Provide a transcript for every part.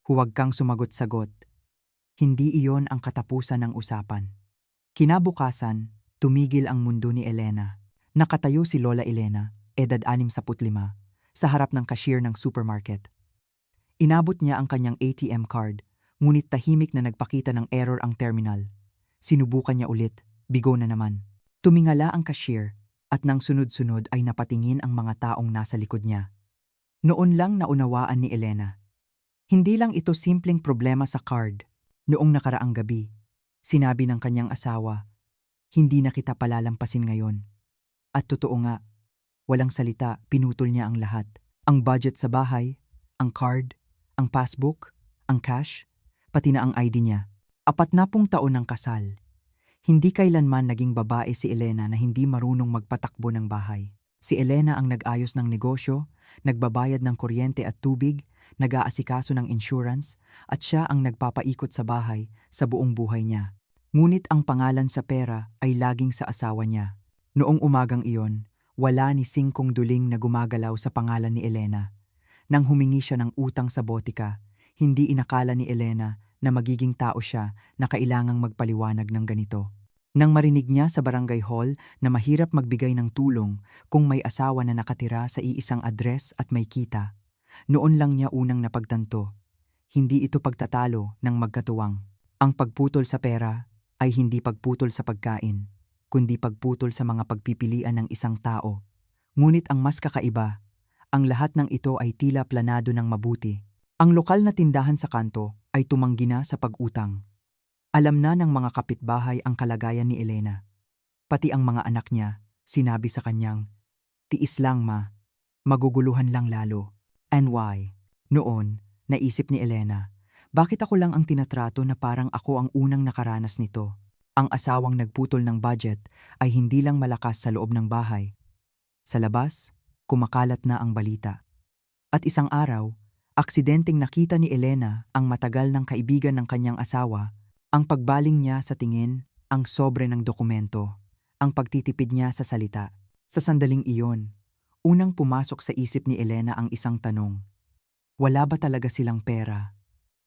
Huwag kang sumagot-sagot. Hindi iyon ang katapusan ng usapan. Kinabukasan, tumigil ang mundo ni Elena. Nakatayo si Lola Elena, edad 65, sa harap ng cashier ng supermarket. Inabot niya ang kanyang ATM card, ngunit tahimik na nagpakita ng error ang terminal. Sinubukan niya ulit, bigo na naman. Tumingala ang cashier, at nang sunod-sunod ay napatingin ang mga taong nasa likod niya. Noon lang naunawaan ni Elena. Hindi lang ito simpleng problema sa card. Noong nakaraang gabi, sinabi ng kanyang asawa, "Hindi na kita palalampasin ngayon." At totoo nga, walang salita, pinutol niya ang lahat. Ang budget sa bahay, ang card, ang passbook, ang cash, pati na ang ID niya. 40 taon ng kasal. Hindi kailanman naging babae si Elena na hindi marunong magpatakbo ng bahay. Si Elena ang nag-ayos ng negosyo, nagbabayad ng kuryente at tubig, nag-aasikaso ng insurance, at siya ang nagpapaikot sa bahay sa buong buhay niya. Ngunit ang pangalan sa pera ay laging sa asawa niya. Noong umagang iyon, wala ni singkong duling na gumagalaw sa pangalan ni Elena. Nang humingi siya ng utang sa botika, hindi inakala ni Elena na magiging tao siya na kailangang magpaliwanag ng ganito. Nang marinig niya sa barangay hall na mahirap magbigay ng tulong kung may asawa na nakatira sa iisang address at may kita, noon lang niya unang napagtanto. Hindi ito pagtatalo ng magkatuwang. Ang pagputol sa pera ay hindi pagputol sa pagkain, kundi pagputol sa mga pagpipilian ng isang tao. Ngunit ang mas kakaiba, ang lahat ng ito ay tila planado ng mabuti. Ang lokal na tindahan sa kanto ay tumanggi na sa pag-utang. Alam na ng mga kapitbahay ang kalagayan ni Elena. Pati ang mga anak niya, sinabi sa kanyang, "Tiis lang ma, maguguluhan lang lalo." And why? Noon, naisip ni Elena, bakit ako lang ang tinatrato na parang ako ang unang nakaranas nito? Ang asawang nagputol ng budget ay hindi lang malakas sa loob ng bahay. Sa labas, kumakalat na ang balita. At isang araw, aksidenteng nakita ni Elena ang matagal ng kaibigan ng kanyang asawa. Ang pagbaling niya sa tingin, ang sobre ng dokumento, ang pagtitipid niya sa salita. Sa sandaling iyon, unang pumasok sa isip ni Elena ang isang tanong. Wala ba talaga silang pera?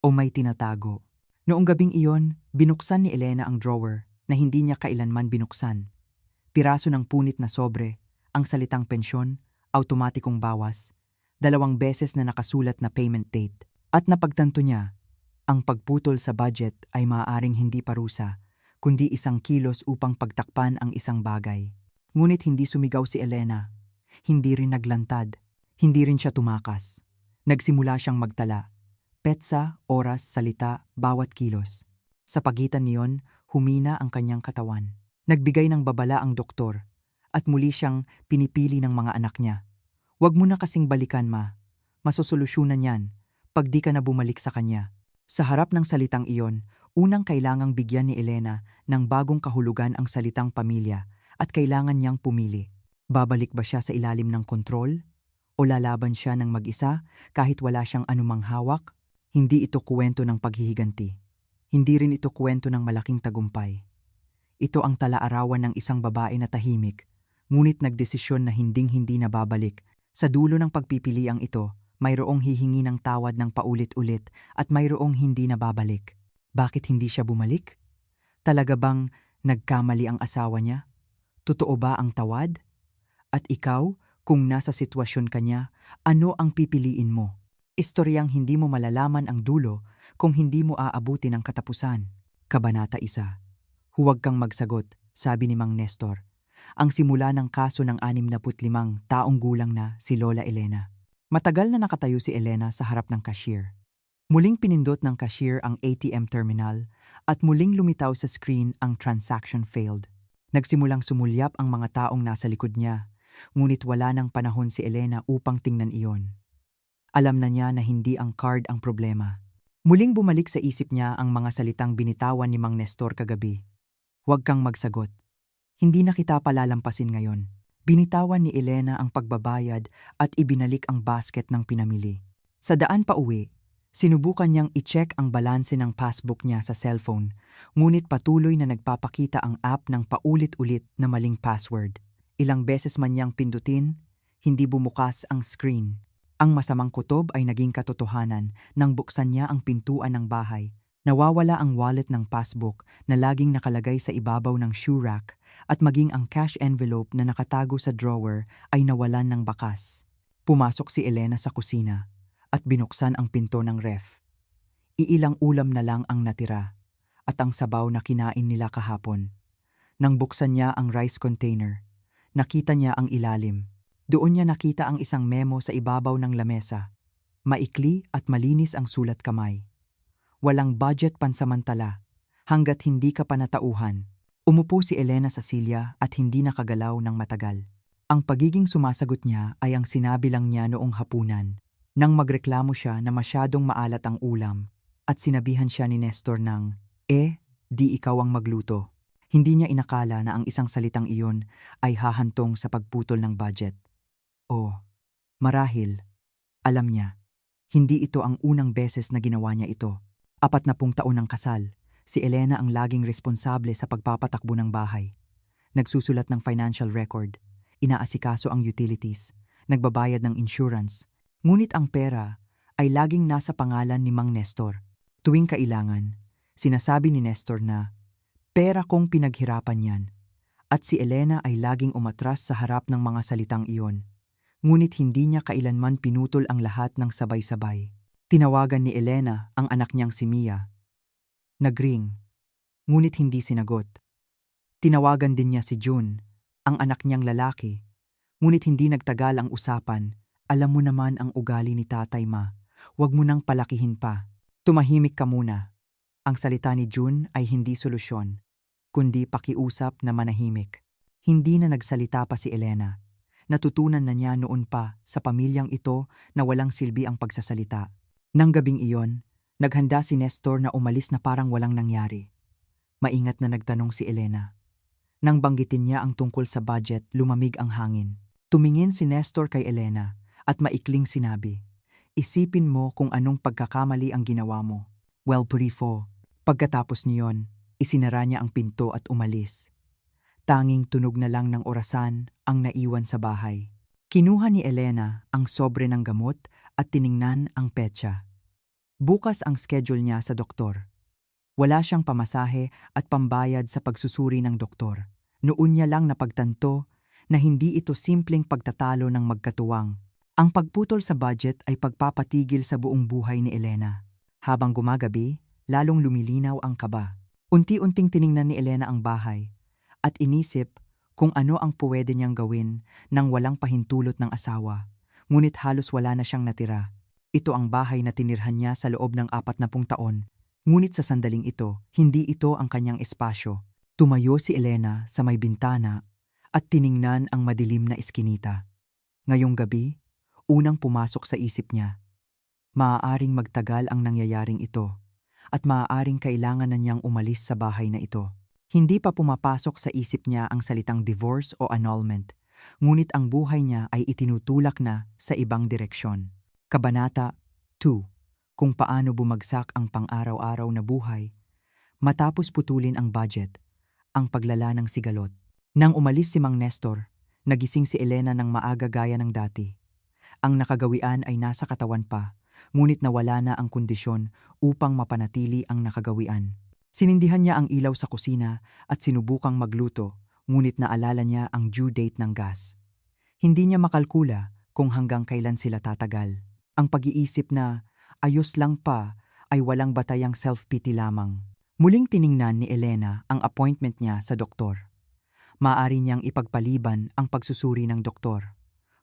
O may tinatago? Noong gabing iyon, binuksan ni Elena ang drawer na hindi niya kailanman binuksan. Piraso ng punit na sobre, ang salitang pensyon, automatikong bawas, 2 beses na nakasulat na payment date. At napagtanto niya, ang pagputol sa budget ay maaaring hindi parusa, kundi isang kilos upang pagtakpan ang isang bagay. Ngunit hindi sumigaw si Elena. Hindi rin naglantad. Hindi rin siya tumakas. Nagsimula siyang magtala. Petsa, oras, salita, bawat kilos. Sa pagitan niyon, humina ang kanyang katawan. Nagbigay ng babala ang doktor, at muli siyang pinipili ng mga anak niya. "Huwag mo na kasing balikan ma. Masosolusyonan yan pag di ka na bumalik sa kanya." Sa harap ng salitang iyon, unang kailangang bigyan ni Elena ng bagong kahulugan ang salitang pamilya at kailangan niyang pumili. Babalik ba siya sa ilalim ng kontrol? O lalaban siya ng mag-isa kahit wala siyang anumang hawak? Hindi ito kwento ng paghihiganti. Hindi rin ito kwento ng malaking tagumpay. Ito ang tala-arawan ng isang babae na tahimik, ngunit nagdesisyon na hinding-hindi na babalik. Sa dulo ng pagpipiliang ito, mayroong hihingi ng tawad ng paulit-ulit at mayroong hindi na babalik. Bakit hindi siya bumalik? Talaga bang nagkamali ang asawa niya? Totoo ba ang tawad? At ikaw, kung nasa sitwasyon ka niya, ano ang pipiliin mo? Istoryang hindi mo malalaman ang dulo kung hindi mo aabuti ng katapusan. Kabanata 1. Huwag kang magsagot, sabi ni Mang Nestor. Ang simula ng kaso ng 65 taong gulang na si Lola Elena. Matagal na nakatayo si Elena sa harap ng cashier. Muling pinindot ng cashier ang ATM terminal at muling lumitaw sa screen ang transaction failed. Nagsimulang sumulyap ang mga taong nasa likod niya, ngunit wala nang panahon si Elena upang tingnan iyon. Alam na niya na hindi ang card ang problema. Muling bumalik sa isip niya ang mga salitang binitawan ni Mang Nestor kagabi. "Huwag kang magsagot. Hindi na kita palalampasin ngayon." Binitawan ni Elena ang pagbabayad at ibinalik ang basket ng pinamili. Sa daan pa uwi, sinubukan niyang i-check ang balanse ng passbook niya sa cellphone, ngunit patuloy na nagpapakita ang app ng paulit-ulit na maling password. Ilang beses man niyang pindutin, hindi bumukas ang screen. Ang masamang kutob ay naging katotohanan nang buksan niya ang pintuan ng bahay. Nawawala ang wallet ng passbook na laging nakalagay sa ibabaw ng shoe rack at maging ang cash envelope na nakatago sa drawer ay nawalan ng bakas. Pumasok si Elena sa kusina at binuksan ang pinto ng ref. Iilang ulam na lang ang natira at ang sabaw na kinain nila kahapon. Nang buksan niya ang rice container, nakita niya ang ilalim. Doon niya nakita ang isang memo sa ibabaw ng lamesa. Maikli at malinis ang sulat kamay. Walang budget pansamantala, hanggat hindi ka pa natauhan. Umupo si Elena sa silya at hindi nakagalaw ng matagal. Ang pagiging sumasagot niya ay ang sinabi lang niya noong hapunan, nang magreklamo siya na masyadong maalat ang ulam, at sinabihan siya ni Nestor ng, di ikaw ang magluto. Hindi niya inakala na ang isang salitang iyon ay hahantong sa pagputol ng budget. Marahil, alam niya, hindi ito ang unang beses na ginawa niya ito. 40 taon ng kasal, si Elena ang laging responsable sa pagpapatakbo ng bahay. Nagsusulat ng financial record, inaasikaso ang utilities, nagbabayad ng insurance. Ngunit ang pera ay laging nasa pangalan ni Mang Nestor. Tuwing kailangan, sinasabi ni Nestor na, pera kong pinaghirapan yan. At si Elena ay laging umatras sa harap ng mga salitang iyon. Ngunit hindi niya kailanman pinutol ang lahat ng sabay-sabay. Tinawagan ni Elena ang anak niyang si Mia. Nagring, ngunit hindi sinagot. Tinawagan din niya si June, ang anak niyang lalaki. Ngunit hindi nagtagal ang usapan. Alam mo naman ang ugali ni tatay, ma. Huwag mo nang palakihin pa. Tumahimik ka muna. Ang salita ni June ay hindi solusyon, kundi pakiusap na manahimik. Hindi na nagsalita pa si Elena. Natutunan na niya noon pa sa pamilyang ito na walang silbi ang pagsasalita. Nang gabing iyon, naghanda si Nestor na umalis na parang walang nangyari. Maingat na nagtanong si Elena. Nang banggitin niya ang tungkol sa budget, lumamig ang hangin. Tumingin si Nestor kay Elena at maikling sinabi, isipin mo kung anong pagkakamali ang ginawa mo. Well, briefo. Pagkatapos niyon, isinara niya ang pinto at umalis. Tanging tunog na lang ng orasan ang naiwan sa bahay. Kinuha ni Elena ang sobre ng gamot at tiningnan ang petsa. Bukas ang schedule niya sa doktor. Wala siyang pamasahe at pambayad sa pagsusuri ng doktor. Noon niya lang napagtanto na hindi ito simpleng pagtatalo ng magkatuwang. Ang pagputol sa budget ay pagpapatigil sa buong buhay ni Elena. Habang gumagabi, lalong lumilinaw ang kaba. Unti-unting tiningnan ni Elena ang bahay at inisip kung ano ang pwede niyang gawin nang walang pahintulot ng asawa. Ngunit halos wala na siyang natira. Ito ang bahay na tinirhan niya sa loob ng 40 taon. Ngunit sa sandaling ito, hindi ito ang kanyang espasyo. Tumayo si Elena sa may bintana at tiningnan ang madilim na iskinita. Ngayong gabi, unang pumasok sa isip niya. Maaaring magtagal ang nangyayaring ito at maaaring kailangan na niyang umalis sa bahay na ito. Hindi pa pumapasok sa isip niya ang salitang divorce o annulment, ngunit ang buhay niya ay itinutulak na sa ibang direksyon. Kabanata 2. Kung paano bumagsak ang pang-araw-araw na buhay matapos putulin ang budget, ang paglala ng sigalot. Nang umalis si Mang Nestor, nagising si Elena ng maaga gaya ng dati. Ang nakagawian ay nasa katawan pa, ngunit nawala na ang kondisyon upang mapanatili ang nakagawian. Sinindihan niya ang ilaw sa kusina at sinubukang magluto, ngunit naalala niya ang due date ng gas. Hindi niya makalkula kung hanggang kailan sila tatagal. Ang pag-iisip na ayos lang pa ay walang batayang self-pity lamang. Muling tiningnan ni Elena ang appointment niya sa doktor. Maaari niyang ipagpaliban ang pagsusuri ng doktor,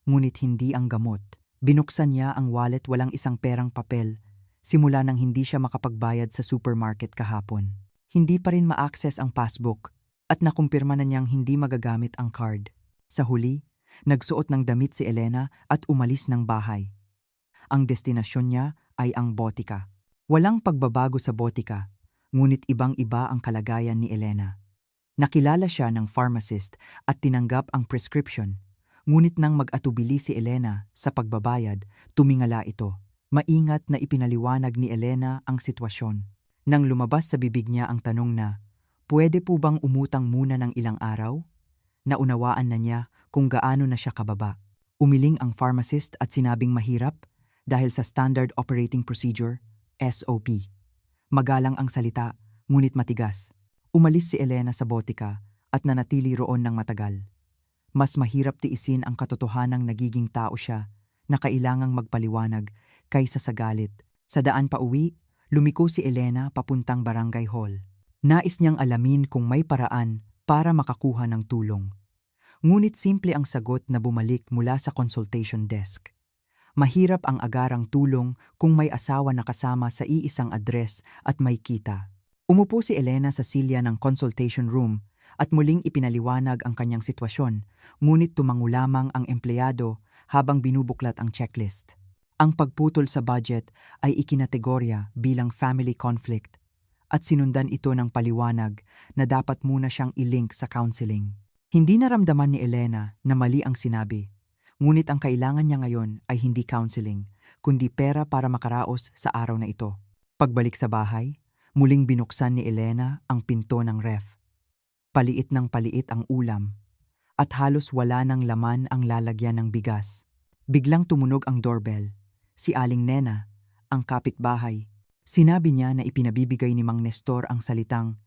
ngunit hindi ang gamot. Binuksan niya ang wallet, walang isang perang papel, simula nang hindi siya makapagbayad sa supermarket kahapon. Hindi pa rin ma-access ang passbook at nakumpirma na niyang hindi magagamit ang card. Sa huli, nagsuot ng damit si Elena at umalis ng bahay. Ang destinasyon niya ay ang botika. Walang pagbabago sa botika, ngunit ibang-iba ang kalagayan ni Elena. Nakilala siya ng pharmacist at tinanggap ang prescription, ngunit nang mag-atubili si Elena sa pagbabayad, tumingala ito. Maingat na ipinaliwanag ni Elena ang sitwasyon. Nang lumabas sa bibig niya ang tanong na, pwede po bang umutang muna ng ilang araw? Naunawaan na niya kung gaano na siya kababa. Umiling ang pharmacist at sinabing mahirap, dahil sa Standard Operating Procedure, SOP. Magalang ang salita, ngunit matigas. Umalis si Elena sa botika at nanatili roon ng matagal. Mas mahirap tiisin ang katotohanang nagiging tao siya na kailangang magpaliwanag kaysa sa galit. Sa daan pa uwi, lumiko si Elena papuntang barangay hall. Nais niyang alamin kung may paraan para makakuha ng tulong. Ngunit simple ang sagot na bumalik mula sa consultation desk. Mahirap ang agarang tulong kung may asawa na kasama sa iisang address at may kita. Umupo si Elena sa silya ng consultation room at muling ipinaliwanag ang kanyang sitwasyon, ngunit tumango lamang ang empleyado habang binubuklat ang checklist. Ang pagputol sa budget ay ikinategorya bilang family conflict at sinundan ito ng paliwanag na dapat muna siyang i-link sa counseling. Hindi naramdaman ni Elena na mali ang sinabi, ngunit ang kailangan niya ngayon ay hindi counseling, kundi pera para makaraos sa araw na ito. Pagbalik sa bahay, muling binuksan ni Elena ang pinto ng ref. Paliit ng paliit ang ulam, at halos wala ng laman ang lalagyan ng bigas. Biglang tumunog ang doorbell. Si Aling Nena, ang kapitbahay. Sinabi niya na ipinabibigay ni Mang Nestor ang salitang,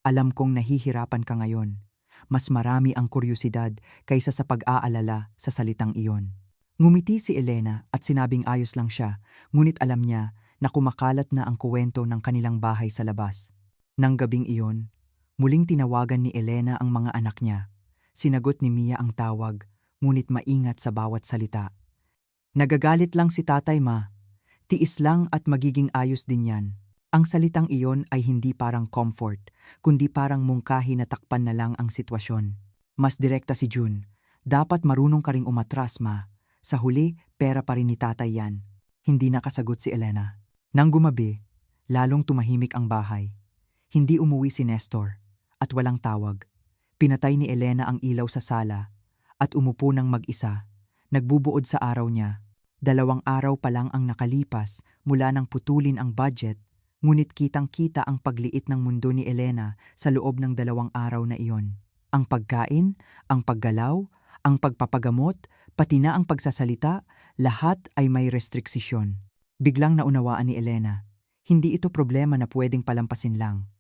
"Alam kong nahihirapan ka ngayon. Mas marami ang kuryosidad kaysa sa pag-aalala sa salitang iyon." Ngumiti si Elena at sinabing ayos lang siya, ngunit alam niya na kumakalat na ang kuwento ng kanilang bahay sa labas. Nang gabing iyon, muling tinawagan ni Elena ang mga anak niya. Sinagot ni Mia ang tawag, ngunit maingat sa bawat salita. "Nagagalit lang si tatay, ma. Tiis lang at magiging ayos din yan." Ang salitang iyon ay hindi parang comfort, kundi parang mungkahi na takpan na lang ang sitwasyon. Mas direkta si June. "Dapat marunong ka ring umatras, ma. Sa huli, pera pa rin ni tatay yan." Hindi nakasagot si Elena. Nang gumabi, lalong tumahimik ang bahay. Hindi umuwi si Nestor, at walang tawag. Pinatay ni Elena ang ilaw sa sala, at umupo ng mag-isa. Nagbubuod sa araw niya. 2 araw pa lang ang nakalipas mula nang putulin ang budget, ngunit kitang-kita ang pagliit ng mundo ni Elena sa loob ng 2 araw na iyon. Ang pagkain, ang paggalaw, ang pagpapagamot, pati na ang pagsasalita, lahat ay may restriksyon. Biglang naunawaan ni Elena, hindi ito problema na pwedeng palampasin lang.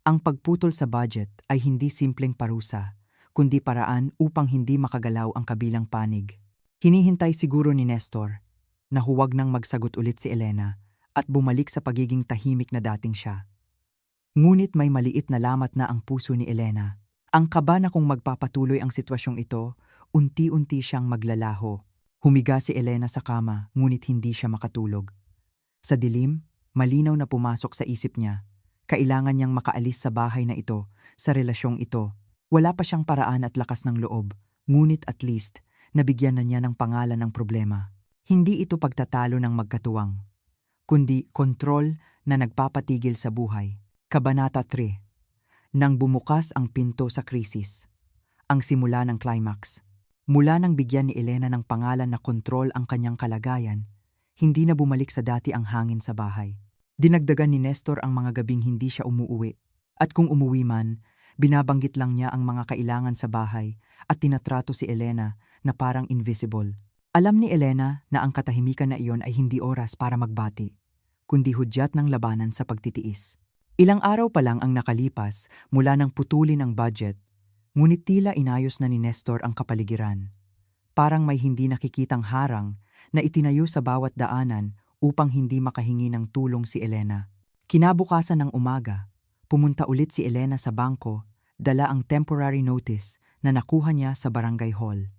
Ang pagputol sa budget ay hindi simpleng parusa, kundi paraan upang hindi makagalaw ang kabilang panig. Hinihintay siguro ni Nestor na huwag nang magsagot ulit si Elena at bumalik sa pagiging tahimik na dating siya. Ngunit may maliit na lamat na ang puso ni Elena. Ang kaba na kung magpapatuloy ang sitwasyong ito, unti-unti siyang maglalaho. Humiga si Elena sa kama, ngunit hindi siya makatulog. Sa dilim, malinaw na pumasok sa isip niya. Kailangan niyang makaalis sa bahay na ito, sa relasyong ito. Wala pa siyang paraan at lakas ng loob, ngunit at least, nabigyan na niya ng pangalan ng problema. Hindi ito pagtatalo ng magkatuwang, kundi kontrol na nagpapatigil sa buhay. Kabanata 3. Nang bumukas ang pinto sa krisis. Ang simula ng climax. Mula nang bigyan ni Elena ng pangalan na kontrol ang kanyang kalagayan, hindi na bumalik sa dati ang hangin sa bahay. Dinagdagan ni Nestor ang mga gabing hindi siya umuuwi. At kung umuwi man, binabanggit lang niya ang mga kailangan sa bahay at tinatrato si Elena na parang invisible. Alam ni Elena na ang katahimikan na iyon ay hindi oras para magbati, kundi hudyat ng labanan sa pagtitiis. Ilang araw pa lang ang nakalipas mula nang putulin ang budget, ngunit tila inayos na ni Nestor ang kapaligiran. Parang may hindi nakikitang harang na itinayo sa bawat daanan upang hindi makahingi ng tulong si Elena. Kinabukasan ng umaga, pumunta ulit si Elena sa bangko, dala ang temporary notice na nakuha niya sa barangay hall.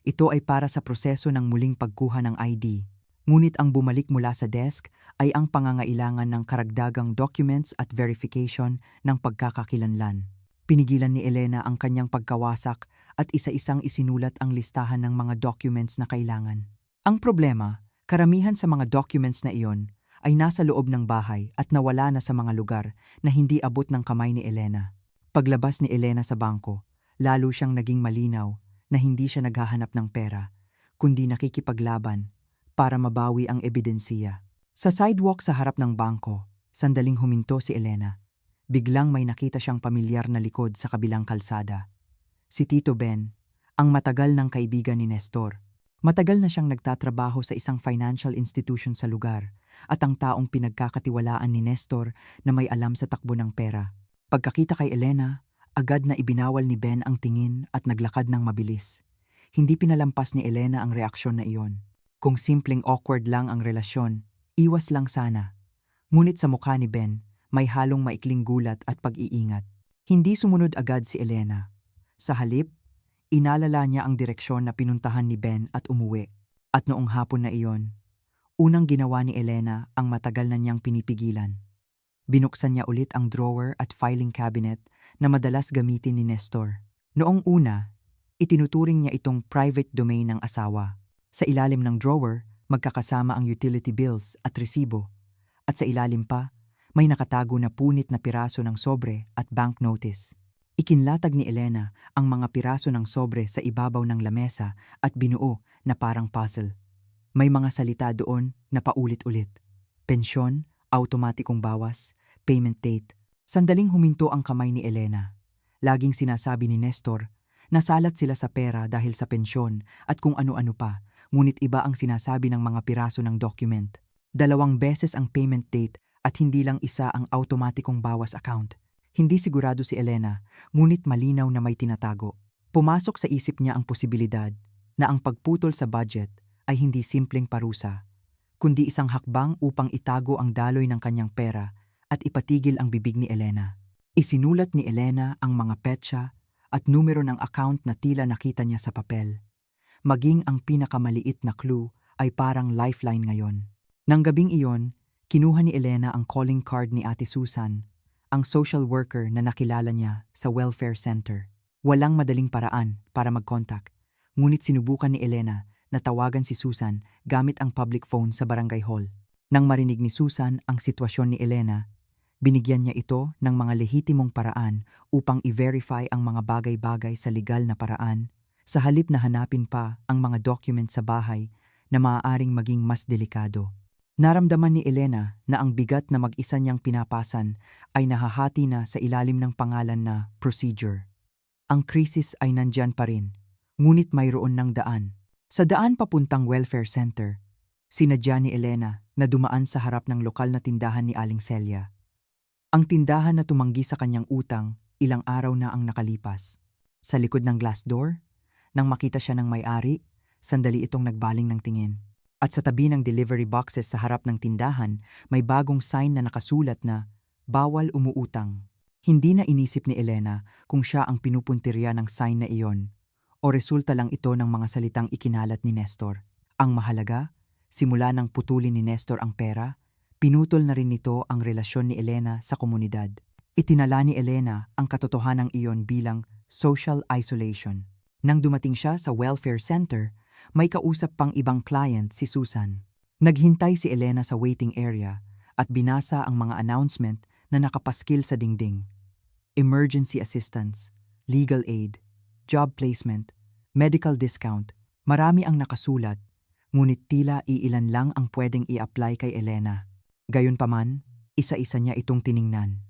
Ito ay para sa proseso ng muling pagkuha ng ID. Ngunit ang bumalik mula sa desk ay ang pangangailangan ng karagdagang documents at verification ng pagkakakilanlan. Pinigilan ni Elena ang kanyang pagkawasak at isa-isang isinulat ang listahan ng mga documents na kailangan. Ang problema, karamihan sa mga documents na iyon ay nasa loob ng bahay at nawala na sa mga lugar na hindi abot ng kamay ni Elena. Paglabas ni Elena sa bangko, lalo siyang naging malinaw na hindi siya naghahanap ng pera, kundi nakikipaglaban para mabawi ang ebidensiya. Sa sidewalk sa harap ng bangko, sandaling huminto si Elena. Biglang may nakita siyang pamilyar na likod sa kabilang kalsada. Si Tito Ben, ang matagal ng kaibigan ni Nestor. Matagal na siyang nagtatrabaho sa isang financial institution sa lugar at ang taong pinagkakatiwalaan ni Nestor na may alam sa takbo ng pera. Pagkakita kay Elena, agad na ibinawal ni Ben ang tingin at naglakad ng mabilis. Hindi pinalampas ni Elena ang reaksyon na iyon. Kung simpleng awkward lang ang relasyon, iwas lang sana. Ngunit sa mukha ni Ben, may halong maikling gulat at pag-iingat. Hindi sumunod agad si Elena. Sa halip, inalala niya ang direksyon na pinuntahan ni Ben at umuwi. At noong hapon na iyon, unang ginawa ni Elena ang matagal na niyang pinipigilan. Binuksan niya ulit ang drawer at filing cabinet na madalas gamitin ni Nestor. Noong una, itinuturing niya itong private domain ng asawa. Sa ilalim ng drawer, magkakasama ang utility bills at resibo. At sa ilalim pa, may nakatago na punit na piraso ng sobre at bank notice. Ikinlatag ni Elena ang mga piraso ng sobre sa ibabaw ng lamesa at binuo na parang puzzle. May mga salita doon na paulit-ulit. Pensyon, automatikong bawas, payment date. Sandaling huminto ang kamay ni Elena. Laging sinasabi ni Nestor, nasalat sila sa pera dahil sa pensyon at kung ano-ano pa, ngunit iba ang sinasabi ng mga piraso ng document. 2 beses ang payment date at hindi lang isa ang automatikong bawas account. Hindi sigurado si Elena, ngunit malinaw na may tinatago. Pumasok sa isip niya ang posibilidad na ang pagputol sa budget ay hindi simpleng parusa, kundi isang hakbang upang itago ang daloy ng kanyang pera at ipatigil ang bibig ni Elena. Isinulat ni Elena ang mga petsa at numero ng account na tila nakita niya sa papel. Maging ang pinakamaliit na clue ay parang lifeline ngayon. Nang gabing iyon, kinuha ni Elena ang calling card ni Ate Susan, ang social worker na nakilala niya sa welfare center. Walang madaling paraan para mag-contact, ngunit sinubukan ni Elena na tawagan si Susan gamit ang public phone sa barangay hall. Nang marinig ni Susan ang sitwasyon ni Elena, binigyan niya ito ng mga lehitimong paraan upang i-verify ang mga bagay-bagay sa legal na paraan, sa halip na hanapin pa ang mga document sa bahay na maaaring maging mas delikado. Naramdaman ni Elena na ang bigat na mag-isa niyang pinapasan ay nahahati na sa ilalim ng pangalan na procedure. Ang krisis ay nandyan pa rin, ngunit mayroon ng daan. Sa daan papuntang welfare center, sinadya ni Elena na dumaan sa harap ng lokal na tindahan ni Aling Celia. Ang tindahan na tumanggi sa kanyang utang, ilang araw na ang nakalipas. Sa likod ng glass door, nang makita siya ng may-ari, sandali itong nagbaling ng tingin. At sa tabi ng delivery boxes sa harap ng tindahan, may bagong sign na nakasulat na, "Bawal umuutang." Hindi na inisip ni Elena kung siya ang pinupuntirya ng sign na iyon, o resulta lang ito ng mga salitang ikinalat ni Nestor. Ang mahalaga, simula nang putulin ni Nestor ang pera, pinutol na rin nito ang relasyon ni Elena sa komunidad. Itinala ni Elena ang katotohanang iyon bilang social isolation. Nang dumating siya sa welfare center, may kausap pang ibang client si Susan. Naghintay si Elena sa waiting area at binasa ang mga announcement na nakapaskil sa dingding. Emergency assistance, legal aid, job placement, medical discount, marami ang nakasulat, ngunit tila iilan lang ang pwedeng i-apply kay Elena. Gayunpaman, isa-isa niya itong tiningnan.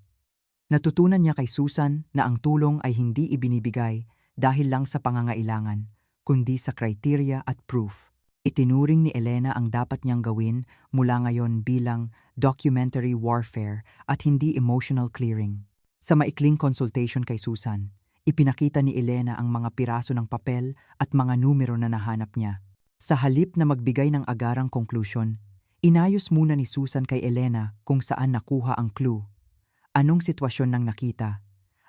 Natutunan niya kay Susan na ang tulong ay hindi ibinibigay dahil lang sa pangangailangan, kundi sa criteria at proof. Itinuring ni Elena ang dapat niyang gawin mula ngayon bilang documentary warfare at hindi emotional clearing. Sa maikling consultation kay Susan, ipinakita ni Elena ang mga piraso ng papel at mga numero na nahanap niya. Sa halip na magbigay ng agarang konklusyon, inayos muna ni Susan kay Elena kung saan nakuha ang clue, anong sitwasyon nang nakita,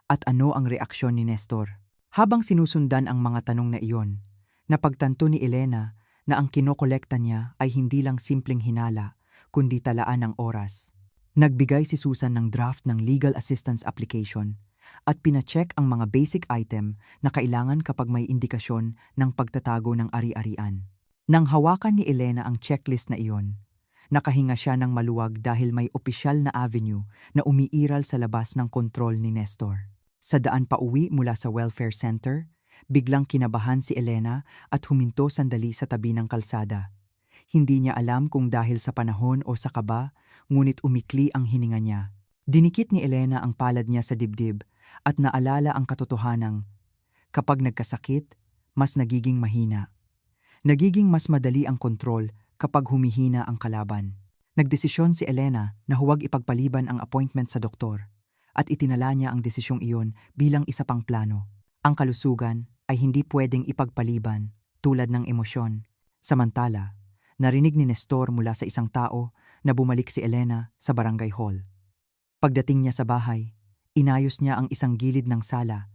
at ano ang reaksyon ni Nestor. Habang sinusundan ang mga tanong na iyon, napagtanto ni Elena na ang kinokolekta niya ay hindi lang simpleng hinala, kundi talaan ng oras. Nagbigay si Susan ng draft ng legal assistance application at pinacheck ang mga basic item na kailangan kapag may indikasyon ng pagtatago ng ari-arian. Nang hawakan ni Elena ang checklist na iyon, nakahinga siya ng maluwag dahil may opisyal na avenue na umiiral sa labas ng kontrol ni Nestor. Sa daan pauwi mula sa welfare center, biglang kinabahan si Elena at huminto sandali sa tabi ng kalsada. Hindi niya alam kung dahil sa panahon o sa kaba, ngunit umikli ang hininga niya. Dinikit ni Elena ang palad niya sa dibdib at naalala ang katotohanang, kapag nagkasakit, mas nagiging mahina. Nagiging mas madali ang kontrol kapag humihina ang kalaban. Nagdesisyon si Elena na huwag ipagpaliban ang appointment sa doktor at itinala niya ang desisyong iyon bilang isa pang plano. Ang kalusugan ay hindi pwedeng ipagpaliban tulad ng emosyon. Samantala, narinig ni Nestor mula sa isang tao na bumalik si Elena sa barangay hall. Pagdating niya sa bahay, inayos niya ang isang gilid ng sala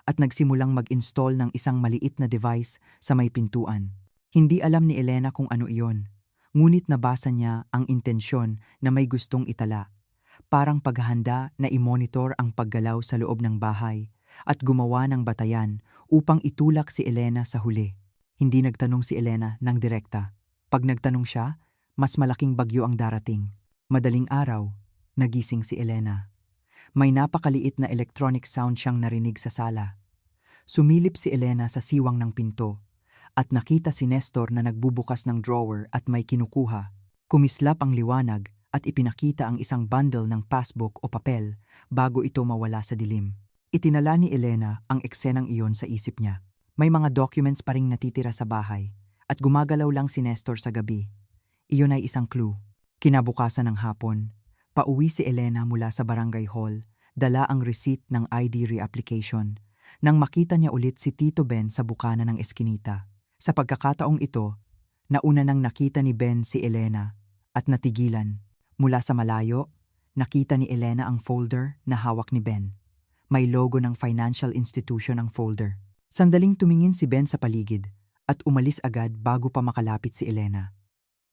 at nagsimulang mag-install ng isang maliit na device sa may pintuan. Hindi alam ni Elena kung ano iyon, ngunit nabasa niya ang intensyon na may gustong itala. Parang paghahanda na i-monitor ang paggalaw sa loob ng bahay at gumawa ng batayan upang itulak si Elena sa huli. Hindi nagtanong si Elena ng direkta. Pag nagtanong siya, mas malaking bagyo ang darating. Madaling araw, nagising si Elena. May napakaliit na electronic sound siyang narinig sa sala. Sumilip si Elena sa siwang ng pinto at nakita si Nestor na nagbubukas ng drawer at may kinukuha. Kumislap ang liwanag at ipinakita ang isang bundle ng passbook o papel bago ito mawala sa dilim. Itinala ni Elena ang eksenang iyon sa isip niya. May mga documents pa ring natitira sa bahay at gumagalaw lang si Nestor sa gabi. Iyon ay isang clue. Kinabukasan ng hapon, pauwi si Elena mula sa barangay hall, dala ang receipt ng ID reapplication. Nang makita niya ulit si Tito Ben sa bukana ng eskinita. Sa pagkakataong ito, nauna nang nakita ni Ben si Elena at natigilan. Mula sa malayo, nakita ni Elena ang folder na hawak ni Ben. May logo ng financial institution ang folder. Sandaling tumingin si Ben sa paligid at umalis agad bago pa makalapit si Elena.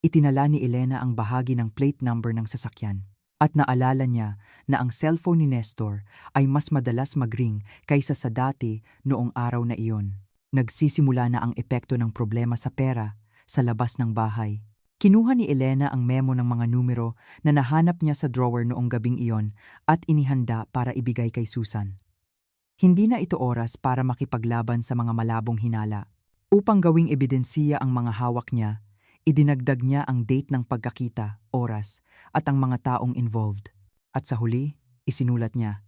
Itinala ni Elena ang bahagi ng plate number ng sasakyan at naalala niya na ang cellphone ni Nestor ay mas madalas mag-ring kaysa sa dati noong araw na iyon. Nagsisimula na ang epekto ng problema sa pera sa labas ng bahay. Kinuha ni Elena ang memo ng mga numero na nahanap niya sa drawer noong gabing iyon at inihanda para ibigay kay Susan. Hindi na ito oras para makipaglaban sa mga malabong hinala. Upang gawing ebidensiya ang mga hawak niya, idinagdag niya ang date ng pagkakita, oras, at ang mga taong involved. At sa huli, isinulat niya,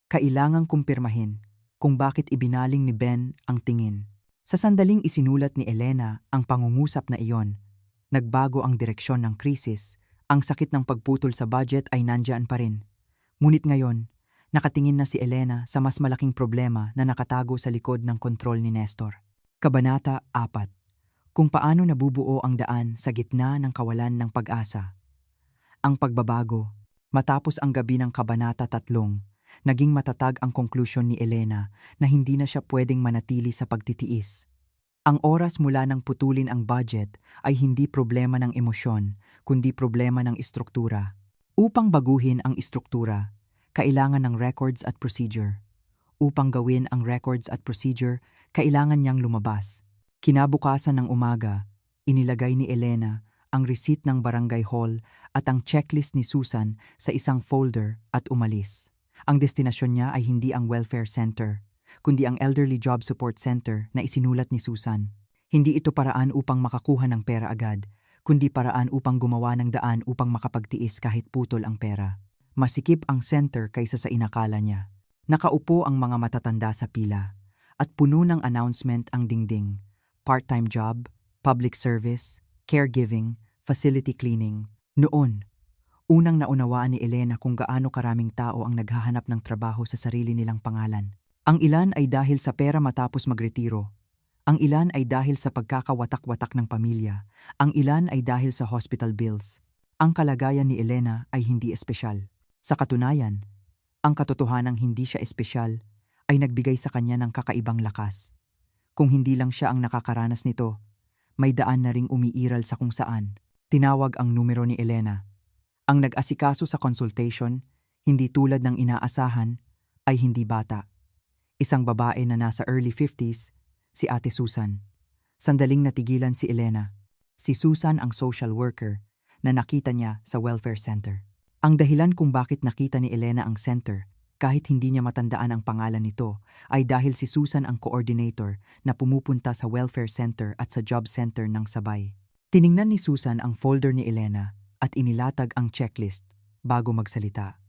kailangang kumpirmahin kung bakit ibinaling ni Ben ang tingin. Sa sandaling isinulat ni Elena ang pangungusap na iyon, nagbago ang direksyon ng krisis, ang sakit ng pagputol sa budget ay nandyan pa rin. Ngunit ngayon, nakatingin na si Elena sa mas malaking problema na nakatago sa likod ng kontrol ni Nestor. Kabanata 4. Kung paano nabubuo ang daan sa gitna ng kawalan ng pag-asa. Ang pagbabago. Matapos ang gabi ng Kabanata 3, naging matatag ang konklusyon ni Elena na hindi na siya pwedeng manatili sa pagtitiis. Ang oras mula nang putulin ang budget ay hindi problema ng emosyon, kundi problema ng istruktura. Upang baguhin ang istruktura, kailangan ng records at procedure. Upang gawin ang records at procedure, kailangan niyang lumabas. Kinabukasan ng umaga, inilagay ni Elena ang receipt ng barangay hall at ang checklist ni Susan sa isang folder at umalis. Ang destinasyon niya ay hindi ang welfare center, kundi ang elderly job support center na isinulat ni Susan. Hindi ito paraan upang makakuha ng pera agad, kundi paraan upang gumawa ng daan upang makapagtiis kahit putol ang pera. Masikip ang center kaysa sa inakala niya. Nakaupo ang mga matatanda sa pila at puno ng announcement ang dingding. Part-time job, public service, caregiving, facility cleaning. Noon, unang naunawaan ni Elena kung gaano karaming tao ang naghahanap ng trabaho sa sarili nilang pangalan. Ang ilan ay dahil sa pera matapos magretiro. Ang ilan ay dahil sa pagkakawatak-watak ng pamilya. Ang ilan ay dahil sa hospital bills. Ang kalagayan ni Elena ay hindi espesyal. Sa katunayan, ang katotohanang hindi siya espesyal ay nagbigay sa kanya ng kakaibang lakas. Kung hindi lang siya ang nakakaranas nito, may daan na ring umiiral sa kung saan. Tinawag ang numero ni Elena. Ang nag-asikaso sa consultation, hindi tulad ng inaasahan, ay hindi bata. Isang babae na nasa early 50s, si Ate Susan. Sandaling natigilan si Elena. Si Susan ang social worker na nakita niya sa welfare center. Ang dahilan kung bakit nakita ni Elena ang center, kahit hindi niya matandaan ang pangalan nito, ay dahil si Susan ang coordinator na pumupunta sa welfare center at sa job center ng sabay. Tiningnan ni Susan ang folder ni Elena at inilatag ang checklist bago magsalita.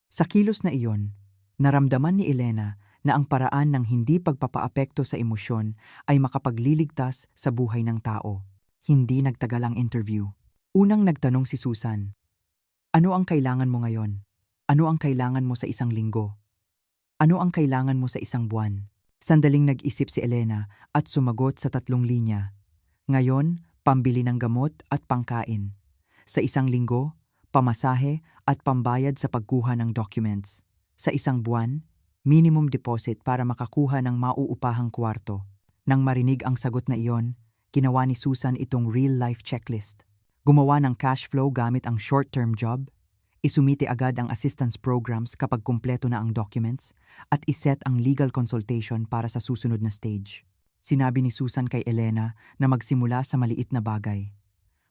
Sa kilos na iyon, naramdaman ni Elena na ang paraan ng hindi pagpapaapekto sa emosyon ay makapagliligtas sa buhay ng tao. Hindi nagtagal ang interview. Unang nagtanong si Susan, "Ano ang kailangan mo ngayon? Ano ang kailangan mo sa isang linggo? Ano ang kailangan mo sa isang buwan?" Sandaling nag-isip si Elena at sumagot sa 3 linya. "Ngayon, pambili ng gamot at pangkain. Sa isang linggo, pamasahe at pambayad sa pagkuha ng documents. Sa isang buwan, minimum deposit para makakuha ng mauupahang kwarto." Nang marinig ang sagot na iyon, ginawa ni Susan itong real-life checklist. Gumawa ng cash flow gamit ang short-term job, isumite agad ang assistance programs kapag kumpleto na ang documents, at iset ang legal consultation para sa susunod na stage. Sinabi ni Susan kay Elena na magsimula sa maliit na bagay.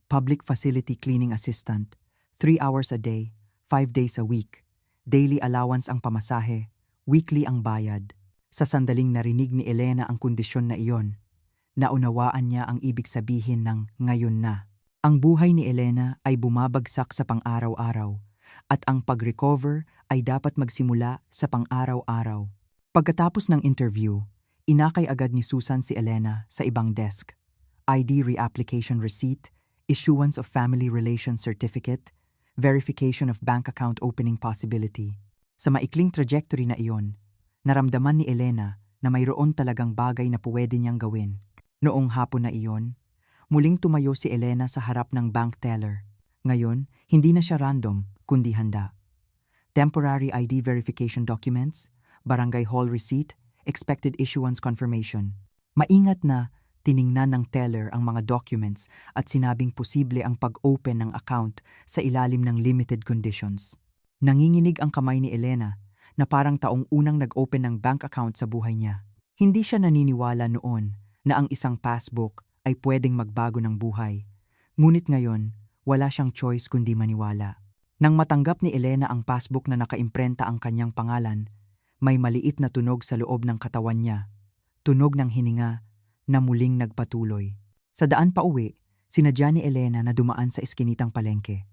Public facility cleaning assistant, 3 hours a day, 5 days a week. Daily allowance ang pamasahe, weekly ang bayad. Sa sandaling narinig ni Elena ang kondisyon na iyon, naunawaan niya ang ibig sabihin ng ngayon na. Ang buhay ni Elena ay bumabagsak sa pang-araw-araw, at ang pag-recover ay dapat magsimula sa pang-araw-araw. Pagkatapos ng interview, inakay agad ni Susan si Elena sa ibang desk. ID reapplication receipt, issuance of family relations certificate, verification of bank account opening possibility. Sa maikling trajectory na iyon, naramdaman ni Elena na mayroon talagang bagay na pwede niyang gawin. Noong hapon na iyon, muling tumayo si Elena sa harap ng bank teller. Ngayon, hindi na siya random, kundi handa. Temporary ID verification documents, barangay hall receipt, expected issuance confirmation. Maingat na tiningnan ng teller ang mga documents at sinabing posible ang pag-open ng account sa ilalim ng limited conditions. Nanginginig ang kamay ni Elena na parang taong unang nag-open ng bank account sa buhay niya. Hindi siya naniniwala noon na ang isang passbook ay pwedeng magbago ng buhay. Ngunit ngayon, wala siyang choice kundi maniwala. Nang matanggap ni Elena ang passbook na nakaimprenta ang kanyang pangalan, may maliit na tunog sa loob ng katawan niya. Tunog ng hininga na muling nagpatuloy. Sa daan pa uwi, sinadya ni Elena na dumaan sa eskinitang palengke.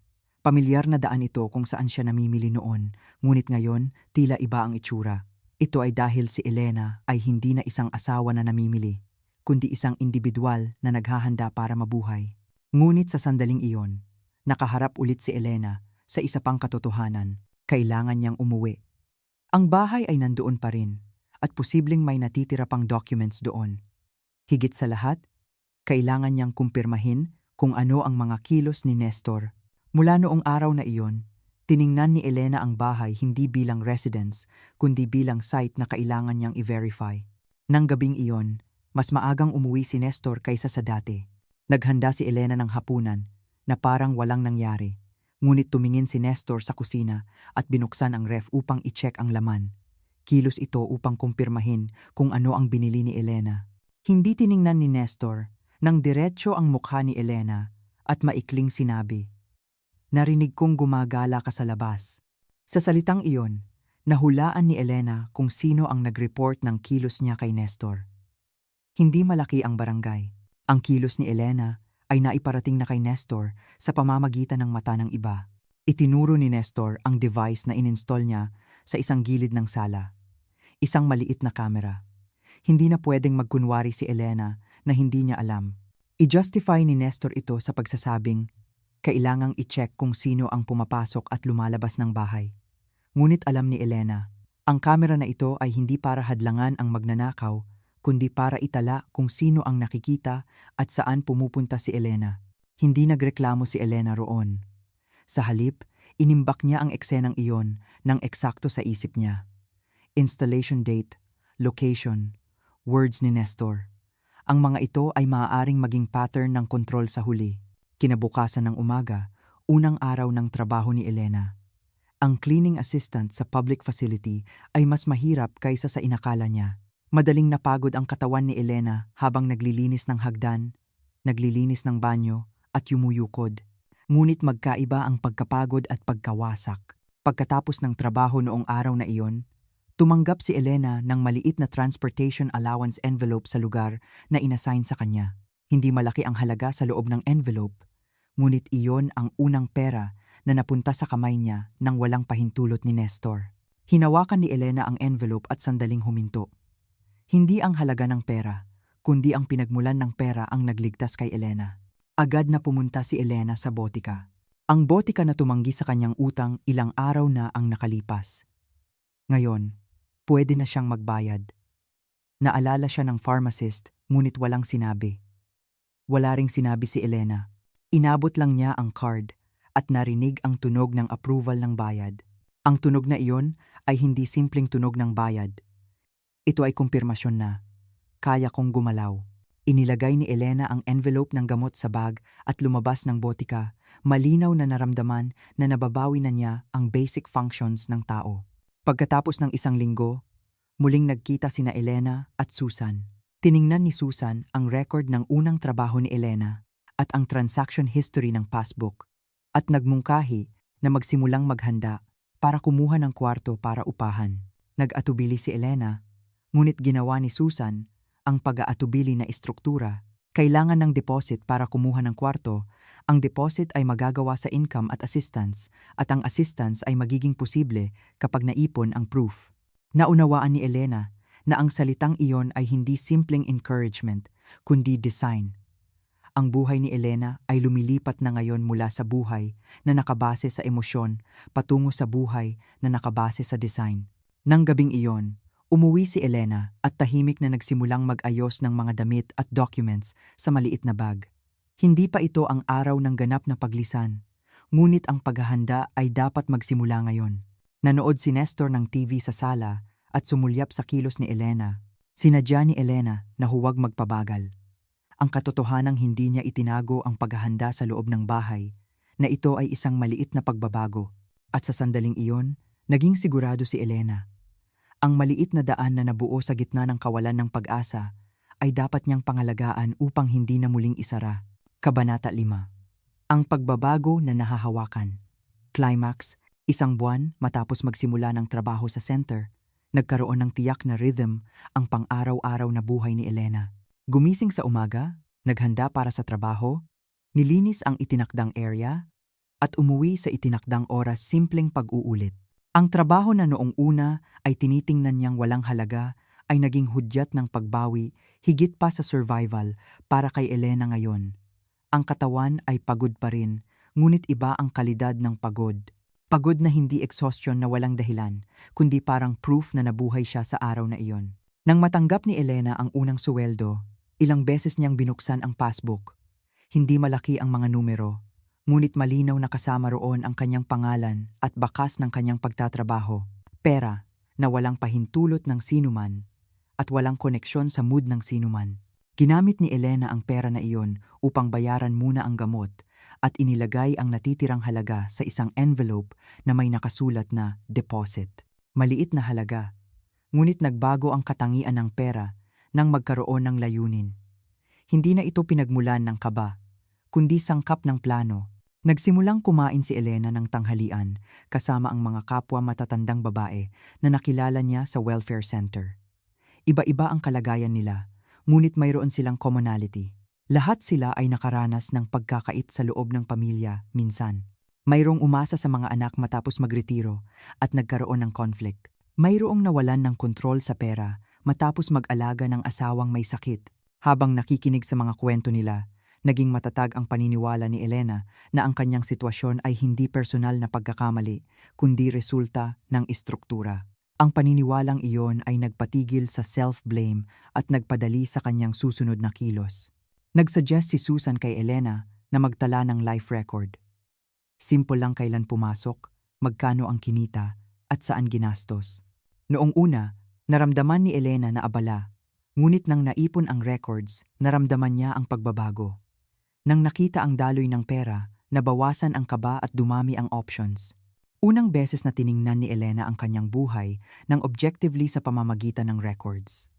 Pamilyar na daan ito kung saan siya namimili noon, ngunit ngayon tila iba ang itsura. Ito ay dahil si Elena ay hindi na isang asawa na namimili, kundi isang individual na naghahanda para mabuhay. Ngunit sa sandaling iyon, nakaharap ulit si Elena sa isa pang katotohanan, kailangan niyang umuwi. Ang bahay ay nandoon pa rin, at posibleng may natitira pang documents doon. Higit sa lahat, kailangan niyang kumpirmahin kung ano ang mga kilos ni Nestor. Mula noong araw na iyon, tiningnan ni Elena ang bahay hindi bilang residence, kundi bilang site na kailangan niyang i-verify. Nang gabing iyon, mas maagang umuwi si Nestor kaysa sa dati. Naghanda si Elena ng hapunan na parang walang nangyari. Ngunit tumingin si Nestor sa kusina at binuksan ang ref upang i-check ang laman. Kilos ito upang kumpirmahin kung ano ang binili ni Elena. Hindi tiningnan ni Nestor nang diretso ang mukha ni Elena at maikling sinabi, "Narinig kong gumagala ka sa labas." Sa salitang iyon, nahulaan ni Elena kung sino ang nag-report ng kilos niya kay Nestor. Hindi malaki ang barangay. Ang kilos ni Elena ay naiparating na kay Nestor sa pamamagitan ng mata ng iba. Itinuro ni Nestor ang device na ininstall niya sa isang gilid ng sala. Isang maliit na kamera. Hindi na pwedeng magkunwari si Elena na hindi niya alam. I-justify ni Nestor ito sa pagsasabing, kailangang i-check kung sino ang pumapasok at lumalabas ng bahay. Ngunit alam ni Elena, ang kamera na ito ay hindi para hadlangan ang magnanakaw, kundi para itala kung sino ang nakikita at saan pumupunta si Elena. Hindi nagreklamo si Elena roon. Sa halip, inimbak niya ang eksenang iyon ng eksakto sa isip niya. Installation date, location, words ni Nestor. Ang mga ito ay maaaring maging pattern ng kontrol sa huli. Kinabukasan ng umaga, unang araw ng trabaho ni Elena. Ang cleaning assistant sa public facility ay mas mahirap kaysa sa inakala niya. Madaling napagod ang katawan ni Elena habang naglilinis ng hagdan, naglilinis ng banyo at yumuyukod. Ngunit magkaiba ang pagkapagod at pagkawasak. Pagkatapos ng trabaho noong araw na iyon, tumanggap si Elena ng maliit na transportation allowance envelope sa lugar na inassign sa kanya. Hindi malaki ang halaga sa loob ng envelope, ngunit iyon ang unang pera na napunta sa kamay niya nang walang pahintulot ni Nestor. Hinawakan ni Elena ang envelope at sandaling huminto. Hindi ang halaga ng pera, kundi ang pinagmulan ng pera ang nagligtas kay Elena. Agad na pumunta si Elena sa botika. Ang botika na tumanggi sa kanyang utang ilang araw na ang nakalipas. Ngayon, pwede na siyang magbayad. Naalala siya ng pharmacist, ngunit walang sinabi. Wala ring sinabi si Elena. Inabot lang niya ang card at narinig ang tunog ng approval ng bayad. Ang tunog na iyon ay hindi simpleng tunog ng bayad. Ito ay kumpirmasyon na kaya kong gumalaw. Inilagay ni Elena ang envelope ng gamot sa bag at lumabas ng botika, malinaw na naramdaman na nababawi na niya ang basic functions ng tao. Pagkatapos ng isang linggo, muling nagkita sina Elena at Susan. Tiningnan ni Susan ang record ng unang trabaho ni Elena at ang transaction history ng passbook at nagmungkahi na magsimulang maghanda para kumuha ng kwarto para upahan. Nag-atubili si Elena, ngunit ginawa ni Susan ang pag-aatubili na istruktura. Kailangan ng deposit para kumuha ng kwarto. Ang deposit ay magagawa sa income at assistance, at ang assistance ay magiging posible kapag naipon ang proof. Naunawaan ni Elena na ang salitang iyon ay hindi simpleng encouragement, kundi design. Ang buhay ni Elena ay lumilipat na ngayon mula sa buhay na nakabase sa emosyon patungo sa buhay na nakabase sa design. Nang gabing iyon, umuwi si Elena at tahimik na nagsimulang mag-ayos ng mga damit at documents sa maliit na bag. Hindi pa ito ang araw ng ganap na paglisan, ngunit ang paghahanda ay dapat magsimula ngayon. Nanood si Nestor ng TV sa sala at sumulyap sa kilos ni Elena. Sinadya ni Elena na huwag magpabagal. Ang katotohanang hindi niya itinago ang paghahanda sa loob ng bahay, na ito ay isang maliit na pagbabago. At sa sandaling iyon, naging sigurado si Elena. Ang maliit na daan na nabuo sa gitna ng kawalan ng pag-asa ay dapat niyang pangalagaan upang hindi na muling isara. Kabanata 5. Ang pagbabago na nahahawakan. Climax, 1 buwan matapos magsimula ng trabaho sa center, nagkaroon ng tiyak na rhythm ang pang-araw-araw na buhay ni Elena. Gumising sa umaga, naghanda para sa trabaho, nilinis ang itinakdang area, at umuwi sa itinakdang oras simpleng pag-uulit. Ang trabaho na noong una ay tinitingnan niyang walang halaga ay naging hudyat ng pagbawi higit pa sa survival para kay Elena ngayon. Ang katawan ay pagod pa rin, ngunit iba ang kalidad ng pagod. Pagod na hindi exhaustion na walang dahilan, kundi parang proof na nabuhay siya sa araw na iyon. Nang matanggap ni Elena ang unang suweldo, ilang beses niyang binuksan ang passbook. Hindi malaki ang mga numero, ngunit malinaw na kasama roon ang kanyang pangalan at bakas ng kanyang pagtatrabaho. Pera na walang pahintulot ng sinuman at walang koneksyon sa mood ng sinuman. Ginamit ni Elena ang pera na iyon upang bayaran muna ang gamot at inilagay ang natitirang halaga sa isang envelope na may nakasulat na deposit. Maliit na halaga, ngunit nagbago ang katangian ng pera nang magkaroon ng layunin. Hindi na ito pinagmulan ng kaba, kundi sangkap ng plano. Nagsimulang kumain si Elena ng tanghalian kasama ang mga kapwa matatandang babae na nakilala niya sa welfare center. Iba-iba ang kalagayan nila, ngunit mayroon silang commonality. Lahat sila ay nakaranas ng pagkakait sa loob ng pamilya minsan. Mayroong umasa sa mga anak matapos magretiro at nagkaroon ng conflict. Mayroong nawalan ng kontrol sa pera matapos mag-alaga ng asawang may sakit. Habang nakikinig sa mga kwento nila, naging matatag ang paniniwala ni Elena na ang kanyang sitwasyon ay hindi personal na pagkakamali, kundi resulta ng istruktura. Ang paniniwalang iyon ay nagpatigil sa self-blame at nagpadali sa kanyang susunod na kilos. Nagsuggest si Susan kay Elena na magtala ng life record. Simple lang kailan pumasok, magkano ang kinita, at saan ginastos. Noong una, naramdaman ni Elena na abala, ngunit nang naipon ang records, naramdaman niya ang pagbabago. Nang nakita ang daloy ng pera, nabawasan ang kaba at dumami ang options. Unang beses na tiningnan ni Elena ang kanyang buhay nang objectively sa pamamagitan ng records.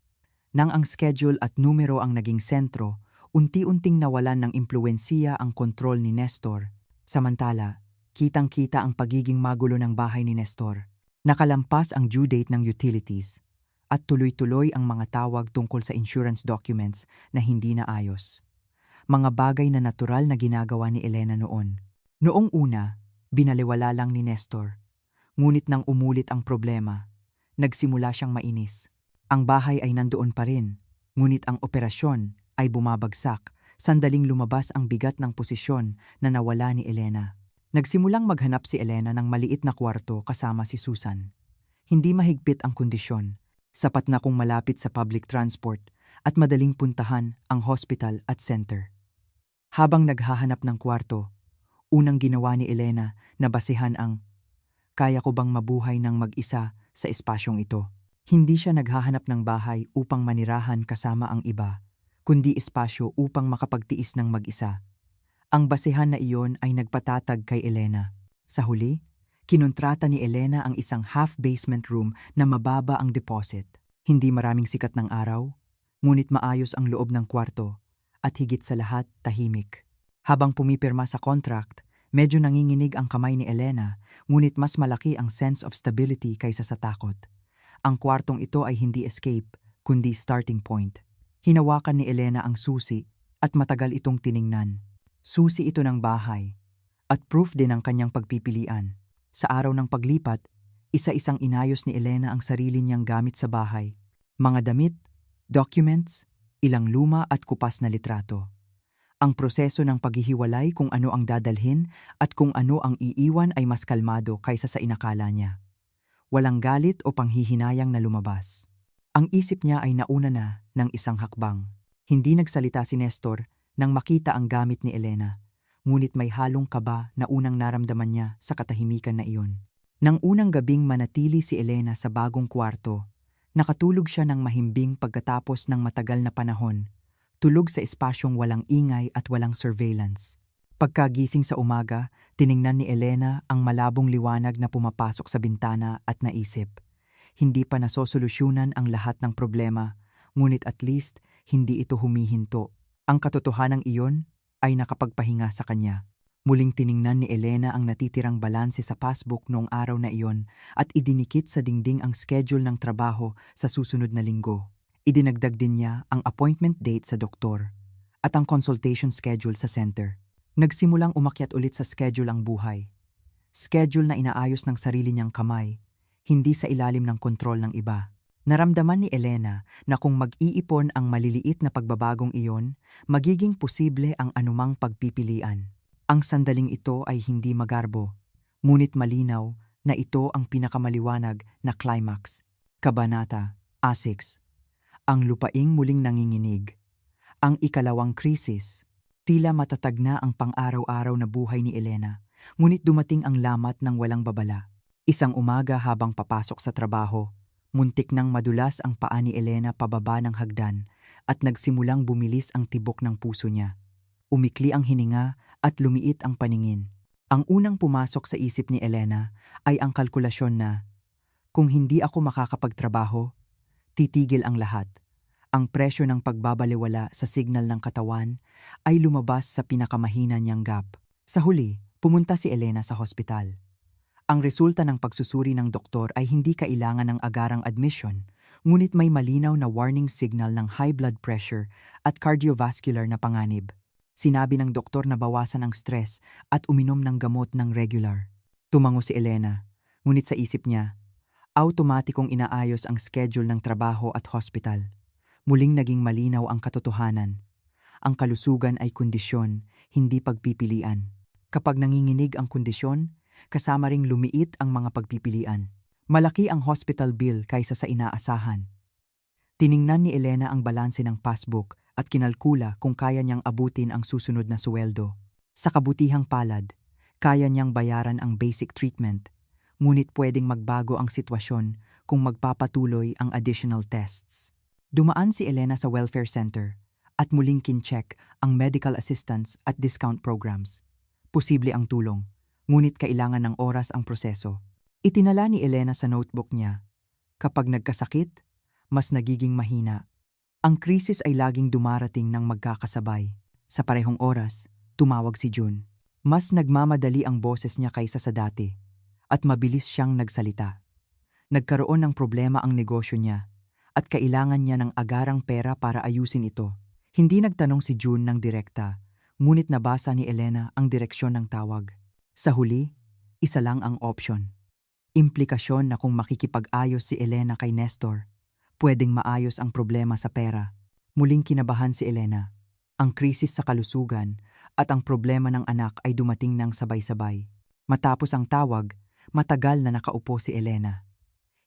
Nang ang schedule at numero ang naging sentro, unti-unting nawalan ng impluwensiya ang kontrol ni Nestor. Samantala, kitang-kita ang pagiging magulo ng bahay ni Nestor. Nakalampas ang due date ng utilities at tuloy-tuloy ang mga tawag tungkol sa insurance documents na hindi naayos. Mga bagay na natural na ginagawa ni Elena noon. Noong una, binaliwala lang ni Nestor. Ngunit nang umulit ang problema, nagsimula siyang mainis. Ang bahay ay nandoon pa rin, ngunit ang operasyon ay bumabagsak. Sandaling lumabas ang bigat ng posisyon na nawala ni Elena. Nagsimulang maghanap si Elena ng maliit na kwarto kasama si Susan. Hindi mahigpit ang kondisyon, sapat na kung malapit sa public transport at madaling puntahan ang hospital at center. Habang naghahanap ng kwarto, unang ginawa ni Elena na basihan ang kaya ko bang mabuhay ng mag-isa sa espasyong ito. Hindi siya naghahanap ng bahay upang manirahan kasama ang iba, kundi espasyo upang makapagtiis ng mag-isa. Ang basehan na iyon ay nagpatatag kay Elena. Sa huli, kinontrata ni Elena ang isang half-basement room na mababa ang deposit. Hindi maraming sikat ng araw, ngunit maayos ang loob ng kwarto at higit sa lahat tahimik. Habang pumipirma sa contract, medyo nanginginig ang kamay ni Elena, ngunit mas malaki ang sense of stability kaysa sa takot. Ang kwartong ito ay hindi escape, kundi starting point. Hinawakan ni Elena ang susi at matagal itong tiningnan. Susi ito ng bahay at proof din ng kanyang pagpipilian. Sa araw ng paglipat, isa-isang inayos ni Elena ang sarili niyang gamit sa bahay. Mga damit, documents, ilang luma at kupas na litrato. Ang proseso ng paghihiwalay kung ano ang dadalhin at kung ano ang iiwan ay mas kalmado kaysa sa inakala niya. Walang galit o panghihinayang na lumabas. Ang isip niya ay nauna na ng isang hakbang. Hindi nagsalita si Nestor nang makita ang gamit ni Elena, ngunit may halong kaba na unang naramdaman niya sa katahimikan na iyon. Nang unang gabing manatili si Elena sa bagong kwarto, nakatulog siya ng mahimbing pagkatapos ng matagal na panahon, tulog sa espasyong walang ingay at walang surveillance. Pagkagising sa umaga, tiningnan ni Elena ang malabong liwanag na pumapasok sa bintana at naisip. Hindi pa nasosolusyunan ang lahat ng problema, ngunit at least hindi ito humihinto. Ang katotohanang iyon ay nakapagpahinga sa kanya. Muling tiningnan ni Elena ang natitirang balanse sa passbook noong araw na iyon at idinikit sa dingding ang schedule ng trabaho sa susunod na linggo. Idinagdag din niya ang appointment date sa doktor at ang consultation schedule sa center. Nagsimulang umakyat ulit sa schedule ang buhay. Schedule na inaayos ng sarili niyang kamay, hindi sa ilalim ng kontrol ng iba. Naramdaman ni Elena na kung mag-iipon ang maliliit na pagbabagong iyon, magiging posible ang anumang pagpipilian. Ang sandaling ito ay hindi magarbo, ngunit malinaw na ito ang pinakamaliwanag na climax. Kabanata 6. Ang lupaing muling nanginginig. Ang ikalawang krisis. Tila matatag na ang pang-araw-araw na buhay ni Elena, ngunit dumating ang lamat ng walang babala. Isang umaga habang papasok sa trabaho, muntik nang madulas ang paa ni Elena pababa ng hagdan at nagsimulang bumilis ang tibok ng puso niya. Umikli ang hininga at lumiit ang paningin. Ang unang pumasok sa isip ni Elena ay ang kalkulasyon na, kung hindi ako makakapagtrabaho, titigil ang lahat. Ang presyo ng pagbabaliwala sa signal ng katawan ay lumabas sa pinakamahina niyang gap. Sa huli, pumunta si Elena sa hospital. Ang resulta ng pagsusuri ng doktor ay hindi kailangan ng agarang admission, ngunit may malinaw na warning signal ng high blood pressure at cardiovascular na panganib. Sinabi ng doktor na bawasan ang stress at uminom ng gamot ng regular. Tumango si Elena, ngunit sa isip niya, automatikong inaayos ang schedule ng trabaho at hospital. Muling naging malinaw ang katotohanan. Ang kalusugan ay kondisyon, hindi pagpipilian. Kapag nanginginig ang kondisyon, kasama ring lumiit ang mga pagpipilian. Malaki ang hospital bill kaysa sa inaasahan. Tiningnan ni Elena ang balanse ng passbook at kinalkula kung kaya niyang abutin ang susunod na sweldo. Sa kabutihang palad, kaya niyang bayaran ang basic treatment, ngunit pwedeng magbago ang sitwasyon kung magpapatuloy ang additional tests. Dumaan si Elena sa welfare center at muling kincheck ang medical assistance at discount programs. Posible ang tulong, ngunit kailangan ng oras ang proseso. Itinala ni Elena sa notebook niya, kapag nagkasakit, mas nagiging mahina. Ang krisis ay laging dumarating ng magkakasabay. Sa parehong oras, tumawag si June. Mas nagmamadali ang boses niya kaysa sa dati, at mabilis siyang nagsalita. Nagkaroon ng problema ang negosyo niya, at kailangan niya ng agarang pera para ayusin ito. Hindi nagtanong si June ng direkta, ngunit nabasa ni Elena ang direksyon ng tawag. Sa huli, isa lang ang option. Implikasyon na kung makikipag-ayos si Elena kay Nestor, pwedeng maayos ang problema sa pera. Muling kinabahan si Elena. Ang krisis sa kalusugan at ang problema ng anak ay dumating ng sabay-sabay. Matapos ang tawag, matagal na nakaupo si Elena.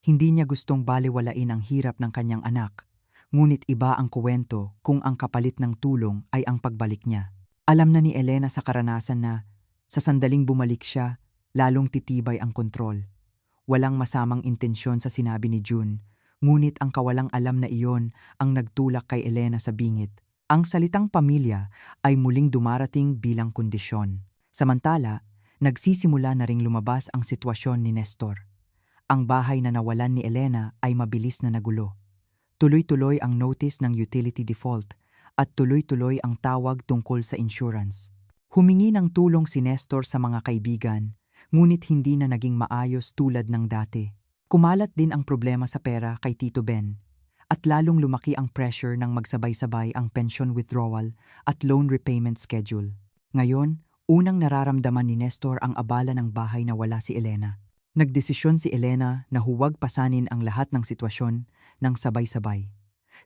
Hindi niya gustong balewalain ang hirap ng kanyang anak, ngunit iba ang kuwento kung ang kapalit ng tulong ay ang pagbalik niya. Alam na ni Elena sa karanasan na sa sandaling bumalik siya, lalong titibay ang kontrol. Walang masamang intensyon sa sinabi ni June, ngunit ang kawalang alam na iyon ang nagtulak kay Elena sa bingit. Ang salitang pamilya ay muling dumarating bilang kondisyon. Samantala, nagsisimula na ring lumabas ang sitwasyon ni Nestor. Ang bahay na nawalan ni Elena ay mabilis na nagulo. Tuloy-tuloy ang notice ng utility default at tuloy-tuloy ang tawag tungkol sa insurance. Humingi ng tulong si Nestor sa mga kaibigan, ngunit hindi na naging maayos tulad ng dati. Kumalat din ang problema sa pera kay Tito Ben, at lalong lumaki ang pressure ng magsabay-sabay ang pension withdrawal at loan repayment schedule. Ngayon, unang nararamdaman ni Nestor ang abala ng bahay na wala si Elena. Nagdesisyon si Elena na huwag pasanin ang lahat ng sitwasyon ng sabay-sabay.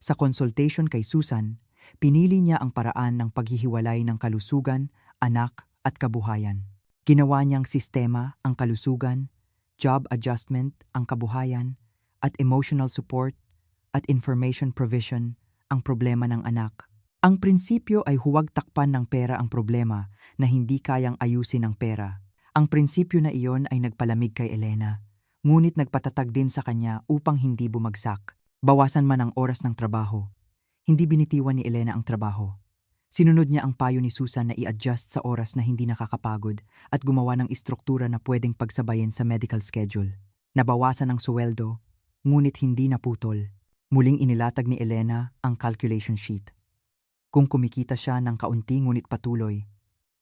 Sa consultation kay Susan, pinili niya ang paraan ng paghihiwalay ng kalusugan, anak at kabuhayan. Ginawa niyang sistema ang kalusugan, job adjustment ang kabuhayan, at emotional support at information provision ang problema ng anak. Ang prinsipyo ay huwag takpan ng pera ang problema na hindi kayang ayusin ng pera. Ang prinsipyo na iyon ay nagpalamig kay Elena, ngunit nagpatatag din sa kanya upang hindi bumagsak. Bawasan man ang oras ng trabaho. Hindi binitiwan ni Elena ang trabaho. Sinunod niya ang payo ni Susan na i-adjust sa oras na hindi nakakapagod at gumawa ng istruktura na pwedeng pagsabayin sa medical schedule. Nabawasan ang suweldo, ngunit hindi naputol. Muling inilatag ni Elena ang calculation sheet. Kung kumikita siya ng kaunti ngunit patuloy,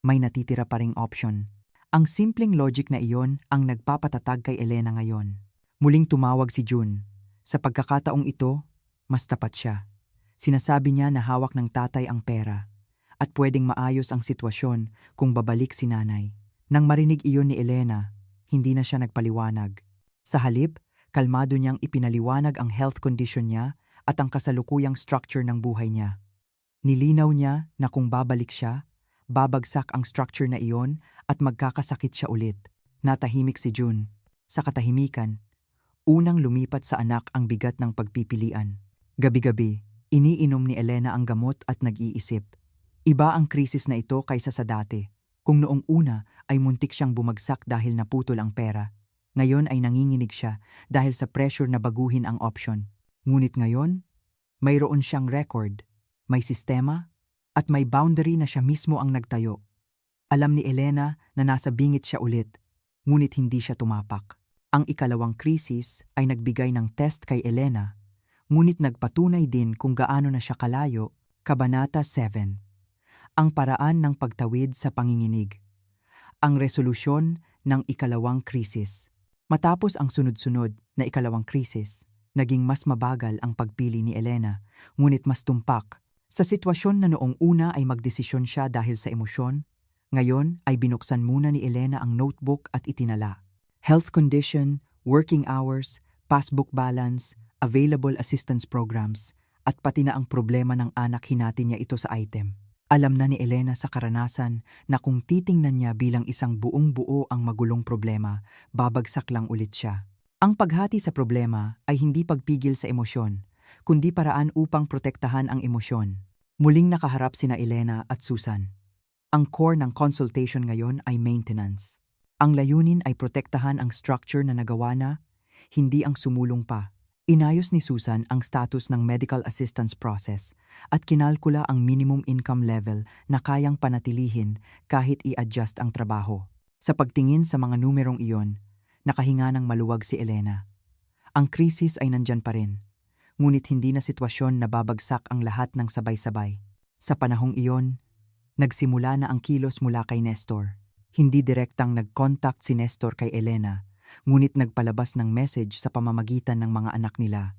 may natitira pa ring option. Ang simpleng logic na iyon ang nagpapatatag kay Elena ngayon. Muling tumawag si June. Sa pagkakataong ito, mas tapat siya. Sinasabi niya na hawak ng tatay ang pera at pwedeng maayos ang sitwasyon kung babalik si nanay. Nang marinig iyon ni Elena, hindi na siya nagpaliwanag. Sa halip, kalmado niyang ipinaliwanag ang health condition niya at ang kasalukuyang structure ng buhay niya. Nilinaw niya na kung babalik siya, babagsak ang structure na iyon at magkakasakit siya ulit. Natahimik si June. Sa katahimikan, unang lumipat sa anak ang bigat ng pagpipilian. Gabi-gabi, iniinom ni Elena ang gamot at nag-iisip. Iba ang krisis na ito kaysa sa dati. Kung noong una ay muntik siyang bumagsak dahil naputol ang pera, ngayon ay nanginginig siya dahil sa pressure na baguhin ang option. Ngunit ngayon, mayroon siyang record, may sistema, at may boundary na siya mismo ang nagtayo. Alam ni Elena na nasa bingit siya ulit, ngunit hindi siya tumapak. Ang ikalawang krisis ay nagbigay ng test kay Elena, ngunit nagpatunay din kung gaano na siya kalayo. Kabanata 7. Ang paraan ng pagtawid sa panginginig. Ang resolusyon ng ikalawang krisis. Matapos ang sunod-sunod na ikalawang krisis, naging mas mabagal ang pagpili ni Elena, ngunit mas tumpak. Sa sitwasyon na noong una ay magdesisyon siya dahil sa emosyon, ngayon ay binuksan muna ni Elena ang notebook at itinala. Health condition, working hours, passbook balance, available assistance programs, at pati na ang problema ng anak hinati niya ito sa item. Alam na ni Elena sa karanasan na kung titingnan niya bilang isang buong-buo ang magulong problema, babagsak lang ulit siya. Ang paghati sa problema ay hindi pagpigil sa emosyon, kundi paraan upang protektahan ang emosyon. Muling nakaharap sina Elena at Susan. Ang core ng consultation ngayon ay maintenance. Ang layunin ay protektahan ang structure na nagawa na, hindi ang sumulong pa. Inayos ni Susan ang status ng medical assistance process at kinalkula ang minimum income level na kayang panatilihin kahit i-adjust ang trabaho. Sa pagtingin sa mga numerong iyon, nakahinga ng maluwag si Elena. Ang krisis ay nandyan pa rin, ngunit hindi na sitwasyon na babagsak ang lahat ng sabay-sabay. Sa panahong iyon, nagsimula na ang kilos mula kay Nestor. Hindi direktang nag-contact si Nestor kay Elena, ngunit nagpalabas ng message sa pamamagitan ng mga anak nila.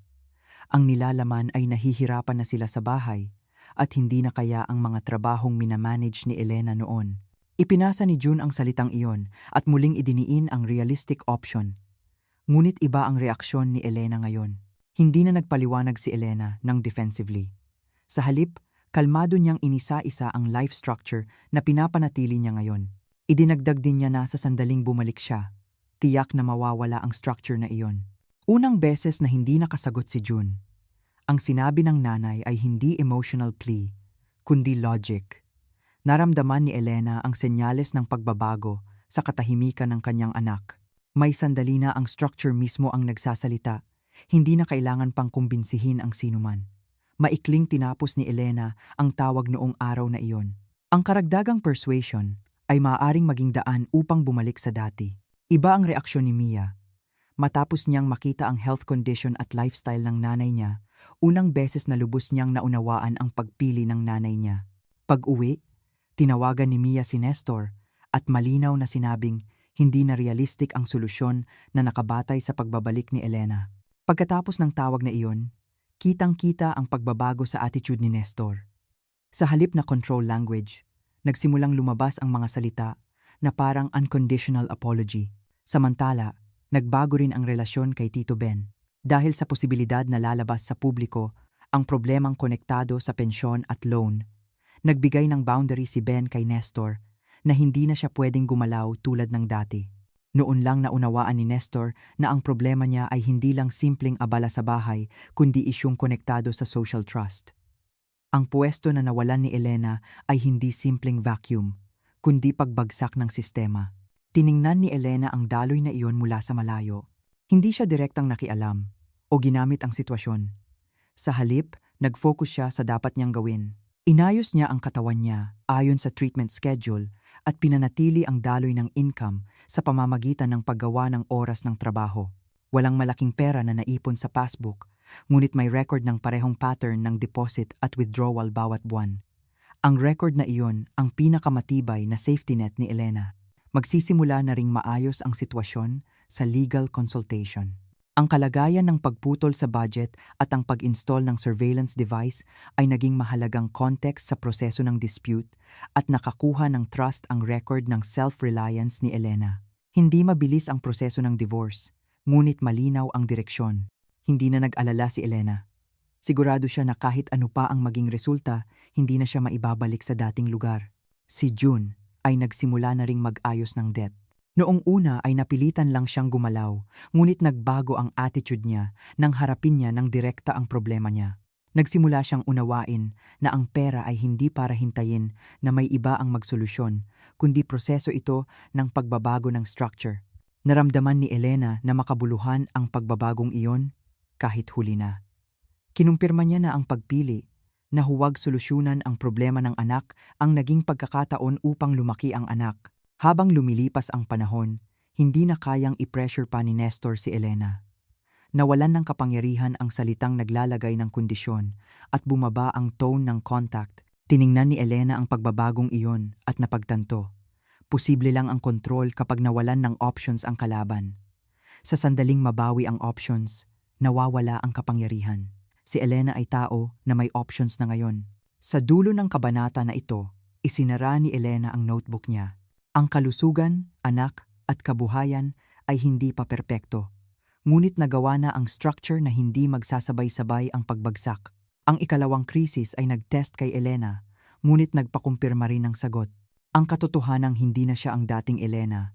Ang nilalaman ay nahihirapan na sila sa bahay at hindi na kaya ang mga trabahong minamanage ni Elena noon. Ipinasa ni June ang salitang iyon at muling idiniin ang realistic option. Ngunit iba ang reaksyon ni Elena ngayon. Hindi na nagpaliwanag si Elena ng defensively. Sa halip, kalmado niyang inisa-isa ang life structure na pinapanatili niya ngayon. Idinagdag din niya na sa sandaling bumalik siya, tiyak na mawawala ang structure na iyon. Unang beses na hindi nakasagot si June. Ang sinabi ng nanay ay hindi emotional plea, kundi logic. Naramdaman ni Elena ang senyales ng pagbabago sa katahimikan ng kanyang anak. May sandali na ang structure mismo ang nagsasalita, hindi na kailangan pang kumbinsihin ang sinuman. Maikling tinapos ni Elena ang tawag noong araw na iyon. Ang karagdagang persuasion ay maaaring maging daan upang bumalik sa dati. Iba ang reaksyon ni Mia. Matapos niyang makita ang health condition at lifestyle ng nanay niya, unang beses na lubos niyang naunawaan ang pagpili ng nanay niya. Pag-uwi, tinawagan ni Mia si Nestor at malinaw na sinabing hindi na realistic ang solusyon na nakabatay sa pagbabalik ni Elena. Pagkatapos ng tawag na iyon, kitang-kita ang pagbabago sa attitude ni Nestor. Sa halip na control language, nagsimulang lumabas ang mga salita na parang unconditional apology. Samantala, nagbago rin ang relasyon kay Tito Ben. Dahil sa posibilidad na lalabas sa publiko ang problemang konektado sa pensyon at loan, nagbigay ng boundary si Ben kay Nestor na hindi na siya pwedeng gumalaw tulad ng dati. Noon lang naunawaan ni Nestor na ang problema niya ay hindi lang simpleng abala sa bahay, kundi isyung konektado sa social trust. Ang pwesto na nawalan ni Elena ay hindi simpleng vacuum, kundi pagbagsak ng sistema. Tiningnan ni Elena ang daloy na iyon mula sa malayo. Hindi siya direktang nakialam o ginamit ang sitwasyon. Sa halip, nag-focus siya sa dapat niyang gawin. Inayos niya ang katawan niya ayon sa treatment schedule at pinanatili ang daloy ng income sa pamamagitan ng paggawa ng oras ng trabaho. Walang malaking pera na naipon sa passbook, ngunit may record ng parehong pattern ng deposit at withdrawal bawat buwan. Ang record na iyon ang pinakamatibay na safety net ni Elena. Magsisimula na ring maayos ang sitwasyon sa legal consultation. Ang kalagayan ng pagputol sa budget at ang pag-install ng surveillance device ay naging mahalagang context sa proseso ng dispute at nakakuha ng trust ang record ng self-reliance ni Elena. Hindi mabilis ang proseso ng divorce, ngunit malinaw ang direksyon. Hindi na nag-alala si Elena. Sigurado siya na kahit ano pa ang maging resulta, hindi na siya maibabalik sa dating lugar. Si June ay nagsimula na ring mag-ayos ng debt. Noong una ay napilitan lang siyang gumalaw, ngunit nagbago ang attitude niya nang harapin niya ng direkta ang problema niya. Nagsimula siyang unawain na ang pera ay hindi para hintayin na may iba ang magsolusyon, kundi proseso ito ng pagbabago ng structure. Naramdaman ni Elena na makabuluhan ang pagbabagong iyon kahit huli na. Kinumpirma niya na ang pagpili na huwag solusyonan ang problema ng anak ang naging pagkakataon upang lumaki ang anak. Habang lumilipas ang panahon, hindi na kayang i-pressure pa ni Nestor si Elena. Nawalan ng kapangyarihan ang salitang naglalagay ng kondisyon at bumaba ang tone ng contact. Tiningnan ni Elena ang pagbabagong iyon at napagtanto. Posible lang ang kontrol kapag nawalan ng options ang kalaban. Sa sandaling mabawi ang options, nawawala ang kapangyarihan. Si Elena ay tao na may options na ngayon. Sa dulo ng kabanata na ito, isinara ni Elena ang notebook niya. Ang kalusugan, anak, at kabuhayan ay hindi pa perpekto. Ngunit nagawa na ang structure na hindi magsasabay-sabay ang pagbagsak. Ang ikalawang krisis ay nag-test kay Elena, ngunit nagpakumpirma rin ng sagot. Ang katotohanang hindi na siya ang dating Elena,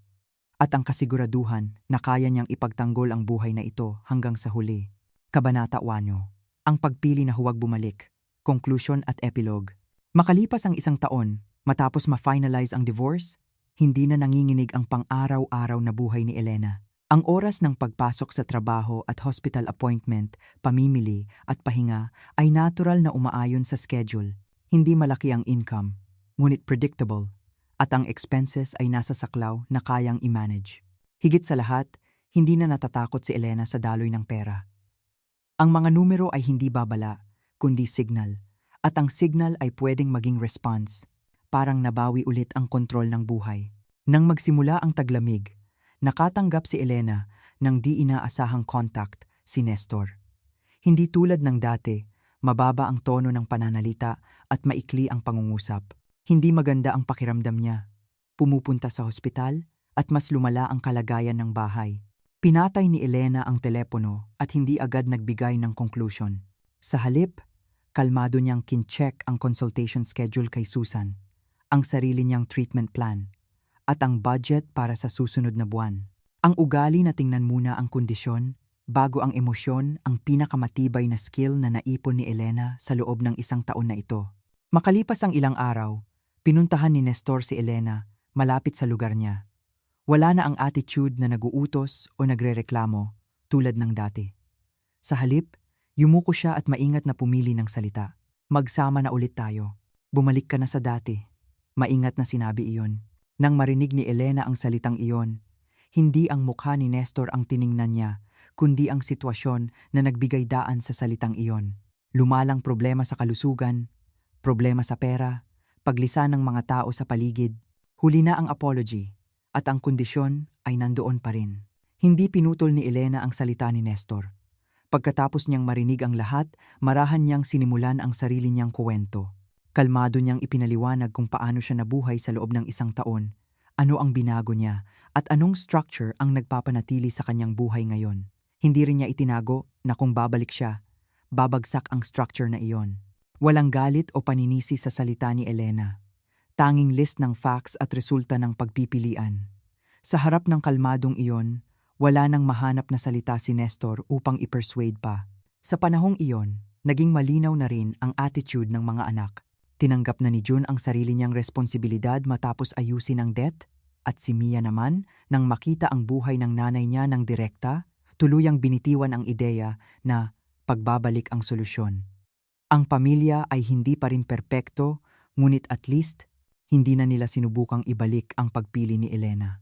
at ang kasiguraduhan na kaya niyang ipagtanggol ang buhay na ito hanggang sa huli. Kabanata 1. Ang pagpili na huwag bumalik. Conclusion at epilogue. Makalipas ang isang taon, matapos ma-finalize ang divorce, hindi na nanginginig ang pang-araw-araw na buhay ni Elena. Ang oras ng pagpasok sa trabaho at hospital appointment, pamimili at pahinga ay natural na umaayon sa schedule. Hindi malaki ang income, ngunit predictable, at ang expenses ay nasa saklaw na kayang i-manage. Higit sa lahat, hindi na natatakot si Elena sa daloy ng pera. Ang mga numero ay hindi babala, kundi signal, at ang signal ay pwedeng maging response. Parang nabawi ulit ang kontrol ng buhay. Nang magsimula ang taglamig, nakatanggap si Elena ng di inaasahang contact si Nestor. Hindi tulad ng dati, mababa ang tono ng pananalita at maikli ang pangungusap. Hindi maganda ang pakiramdam niya. Pumupunta sa hospital at mas lumala ang kalagayan ng bahay. Pinatay ni Elena ang telepono at hindi agad nagbigay ng conclusion. Sa halip, kalmado niyang kincheck ang consultation schedule kay Susan, ang sarili niyang treatment plan, at ang budget para sa susunod na buwan. Ang ugali na tingnan muna ang kondisyon, bago ang emosyon, ang pinakamatibay na skill na naipon ni Elena sa loob ng 1 taon na ito. Makalipas ang ilang araw, pinuntahan ni Nestor si Elena malapit sa lugar niya. Wala na ang attitude na naguutos o nagrereklamo tulad ng dati. Sa halip, yumuko siya at maingat na pumili ng salita. Magsama na ulit tayo. Bumalik ka na sa dati. Maingat na sinabi iyon. Nang marinig ni Elena ang salitang iyon, hindi ang mukha ni Nestor ang tiningnan niya, kundi ang sitwasyon na nagbigay daan sa salitang iyon. Lumalang problema sa kalusugan, problema sa pera, paglisan ng mga tao sa paligid. Huli na ang apology. At ang kondisyon ay nandoon pa rin. Hindi pinutol ni Elena ang salita ni Nestor. Pagkatapos niyang marinig ang lahat, marahan niyang sinimulan ang sarili niyang kuwento. Kalmado niyang ipinaliwanag kung paano siya nabuhay sa loob ng 1 taon, ano ang binago niya, at anong structure ang nagpapanatili sa kanyang buhay ngayon. Hindi rin niya itinago na kung babalik siya, babagsak ang structure na iyon. Walang galit o paninisi sa salita ni Elena. Tanging list ng facts at resulta ng pagpipilian. Sa harap ng kalmadong iyon, wala nang mahanap na salita si Nestor upang i-persuade pa. Sa panahong iyon, naging malinaw na rin ang attitude ng mga anak. Tinanggap na ni June ang sarili niyang responsibilidad matapos ayusin ang debt, at si Mia naman, nang makita ang buhay ng nanay niya ng direkta, tuluyang binitiwan ang ideya na pagbabalik ang solusyon. Ang pamilya ay hindi pa rin perpekto, ngunit at least, hindi na nila sinubukang ibalik ang pagpili ni Elena.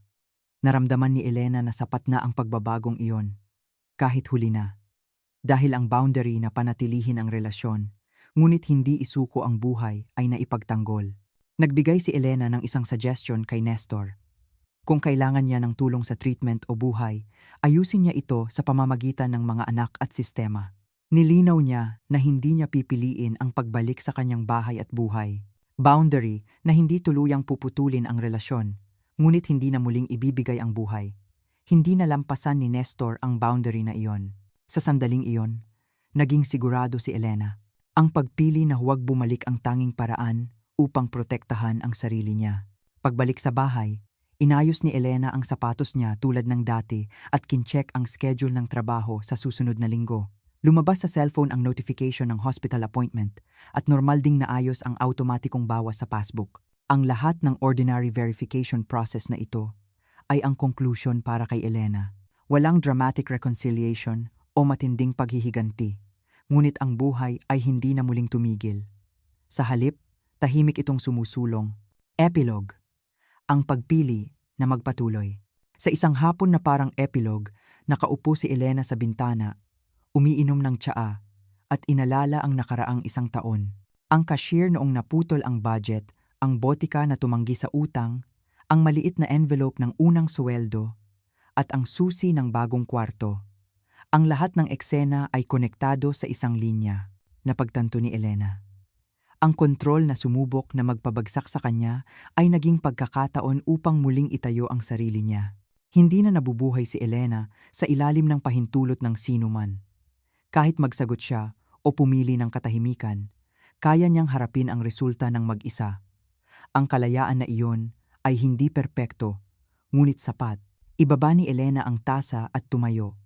Naramdaman ni Elena na sapat na ang pagbabagong iyon, kahit huli na. Dahil ang boundary na panatilihin ang relasyon, ngunit hindi isuko ang buhay ay naipagtanggol. Nagbigay si Elena ng isang suggestion kay Nestor. Kung kailangan niya ng tulong sa treatment o buhay, ayusin niya ito sa pamamagitan ng mga anak at sistema. Nilinaw niya na hindi niya pipiliin ang pagbalik sa kanyang bahay at buhay. Boundary na hindi tuluyang puputulin ang relasyon, ngunit hindi na muling ibibigay ang buhay. Hindi nalampasan ni Nestor ang boundary na iyon. Sa sandaling iyon, naging sigurado si Elena. Ang pagpili na huwag bumalik ang tanging paraan upang protektahan ang sarili niya. Pagbalik sa bahay, inayos ni Elena ang sapatos niya tulad ng dati at kincheck ang schedule ng trabaho sa susunod na linggo. Lumabas sa cellphone ang notification ng hospital appointment at normal ding naayos ang automatikong bawas sa passbook. Ang lahat ng ordinary verification process na ito ay ang conclusion para kay Elena. Walang dramatic reconciliation o matinding paghihiganti, ngunit ang buhay ay hindi na muling tumigil. Sa halip, tahimik itong sumusulong. Epilogue. Ang pagpili na magpatuloy. Sa isang hapon na parang epilogue, nakaupo si Elena sa bintana, umiinom ng tsaa, at inalala ang nakaraang 1 taon. Ang cashier noong naputol ang budget, ang botika na tumanggi sa utang, ang maliit na envelope ng unang sweldo, at ang susi ng bagong kwarto. Ang lahat ng eksena ay konektado sa isang linya, napagtanto ni Elena. Ang kontrol na sumubok na magpabagsak sa kanya ay naging pagkakataon upang muling itayo ang sarili niya. Hindi na nabubuhay si Elena sa ilalim ng pahintulot ng sinuman. Kahit magsagot siya o pumili ng katahimikan, kaya niyang harapin ang resulta ng mag-isa. Ang kalayaan na iyon ay hindi perpekto, ngunit sapat. Ibaba ni Elena ang tasa at tumayo,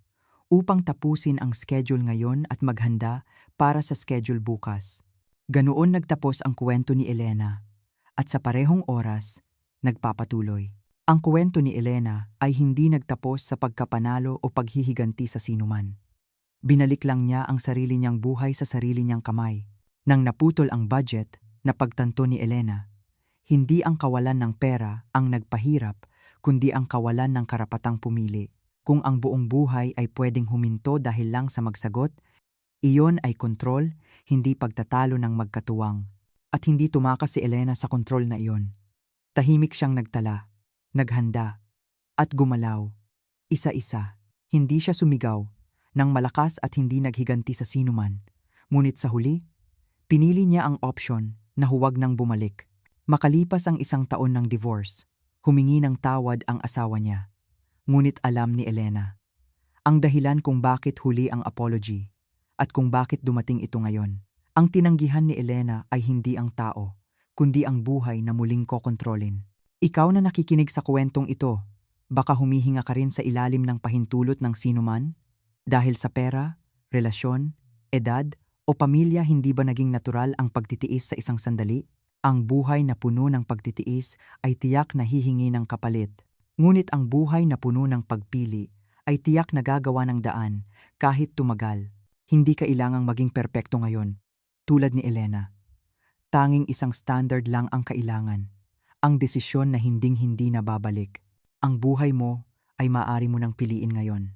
upang tapusin ang schedule ngayon at maghanda para sa schedule bukas. Ganoon nagtapos ang kwento ni Elena, at sa parehong oras, nagpapatuloy. Ang kwento ni Elena ay hindi nagtapos sa pagkapanalo o paghihiganti sa sinuman. Binalik lang niya ang sarili niyang buhay sa sarili niyang kamay. Nang naputol ang budget, napagtanto ni Elena, hindi ang kawalan ng pera ang nagpahirap, kundi ang kawalan ng karapatang pumili. Kung ang buong buhay ay pwedeng huminto dahil lang sa magsagot, iyon ay kontrol, hindi pagtatalo ng magkatuwang. At hindi tumakas si Elena sa kontrol na iyon. Tahimik siyang nagtala, naghanda, at gumalaw. Isa-isa, hindi siya sumigaw, nang malakas at hindi naghiganti sa sinuman. Ngunit sa huli, pinili niya ang option na huwag nang bumalik. Makalipas ang 1 taon ng divorce, humingi ng tawad ang asawa niya. Ngunit alam ni Elena, Ang dahilan kung bakit huli ang apology at kung bakit dumating ito ngayon. Ang tinanggihan ni Elena ay hindi ang tao, kundi ang buhay na muling kokontrolin. Ikaw na nakikinig sa kwentong ito, baka humihinga ka rin sa ilalim ng pahintulot ng sinuman? Dahil sa pera, relasyon, edad, o pamilya hindi ba naging natural ang pagtitiis sa isang sandali? Ang buhay na puno ng pagtitiis ay tiyak na hihingi ng kapalit. Ngunit ang buhay na puno ng pagpili ay tiyak na gagawa ng daan kahit tumagal. Hindi kailangang maging perpekto ngayon, tulad ni Elena. Tanging isang standard lang ang kailangan. Ang desisyon na hinding-hindi na babalik. Ang buhay mo ay maaari mo nang piliin ngayon.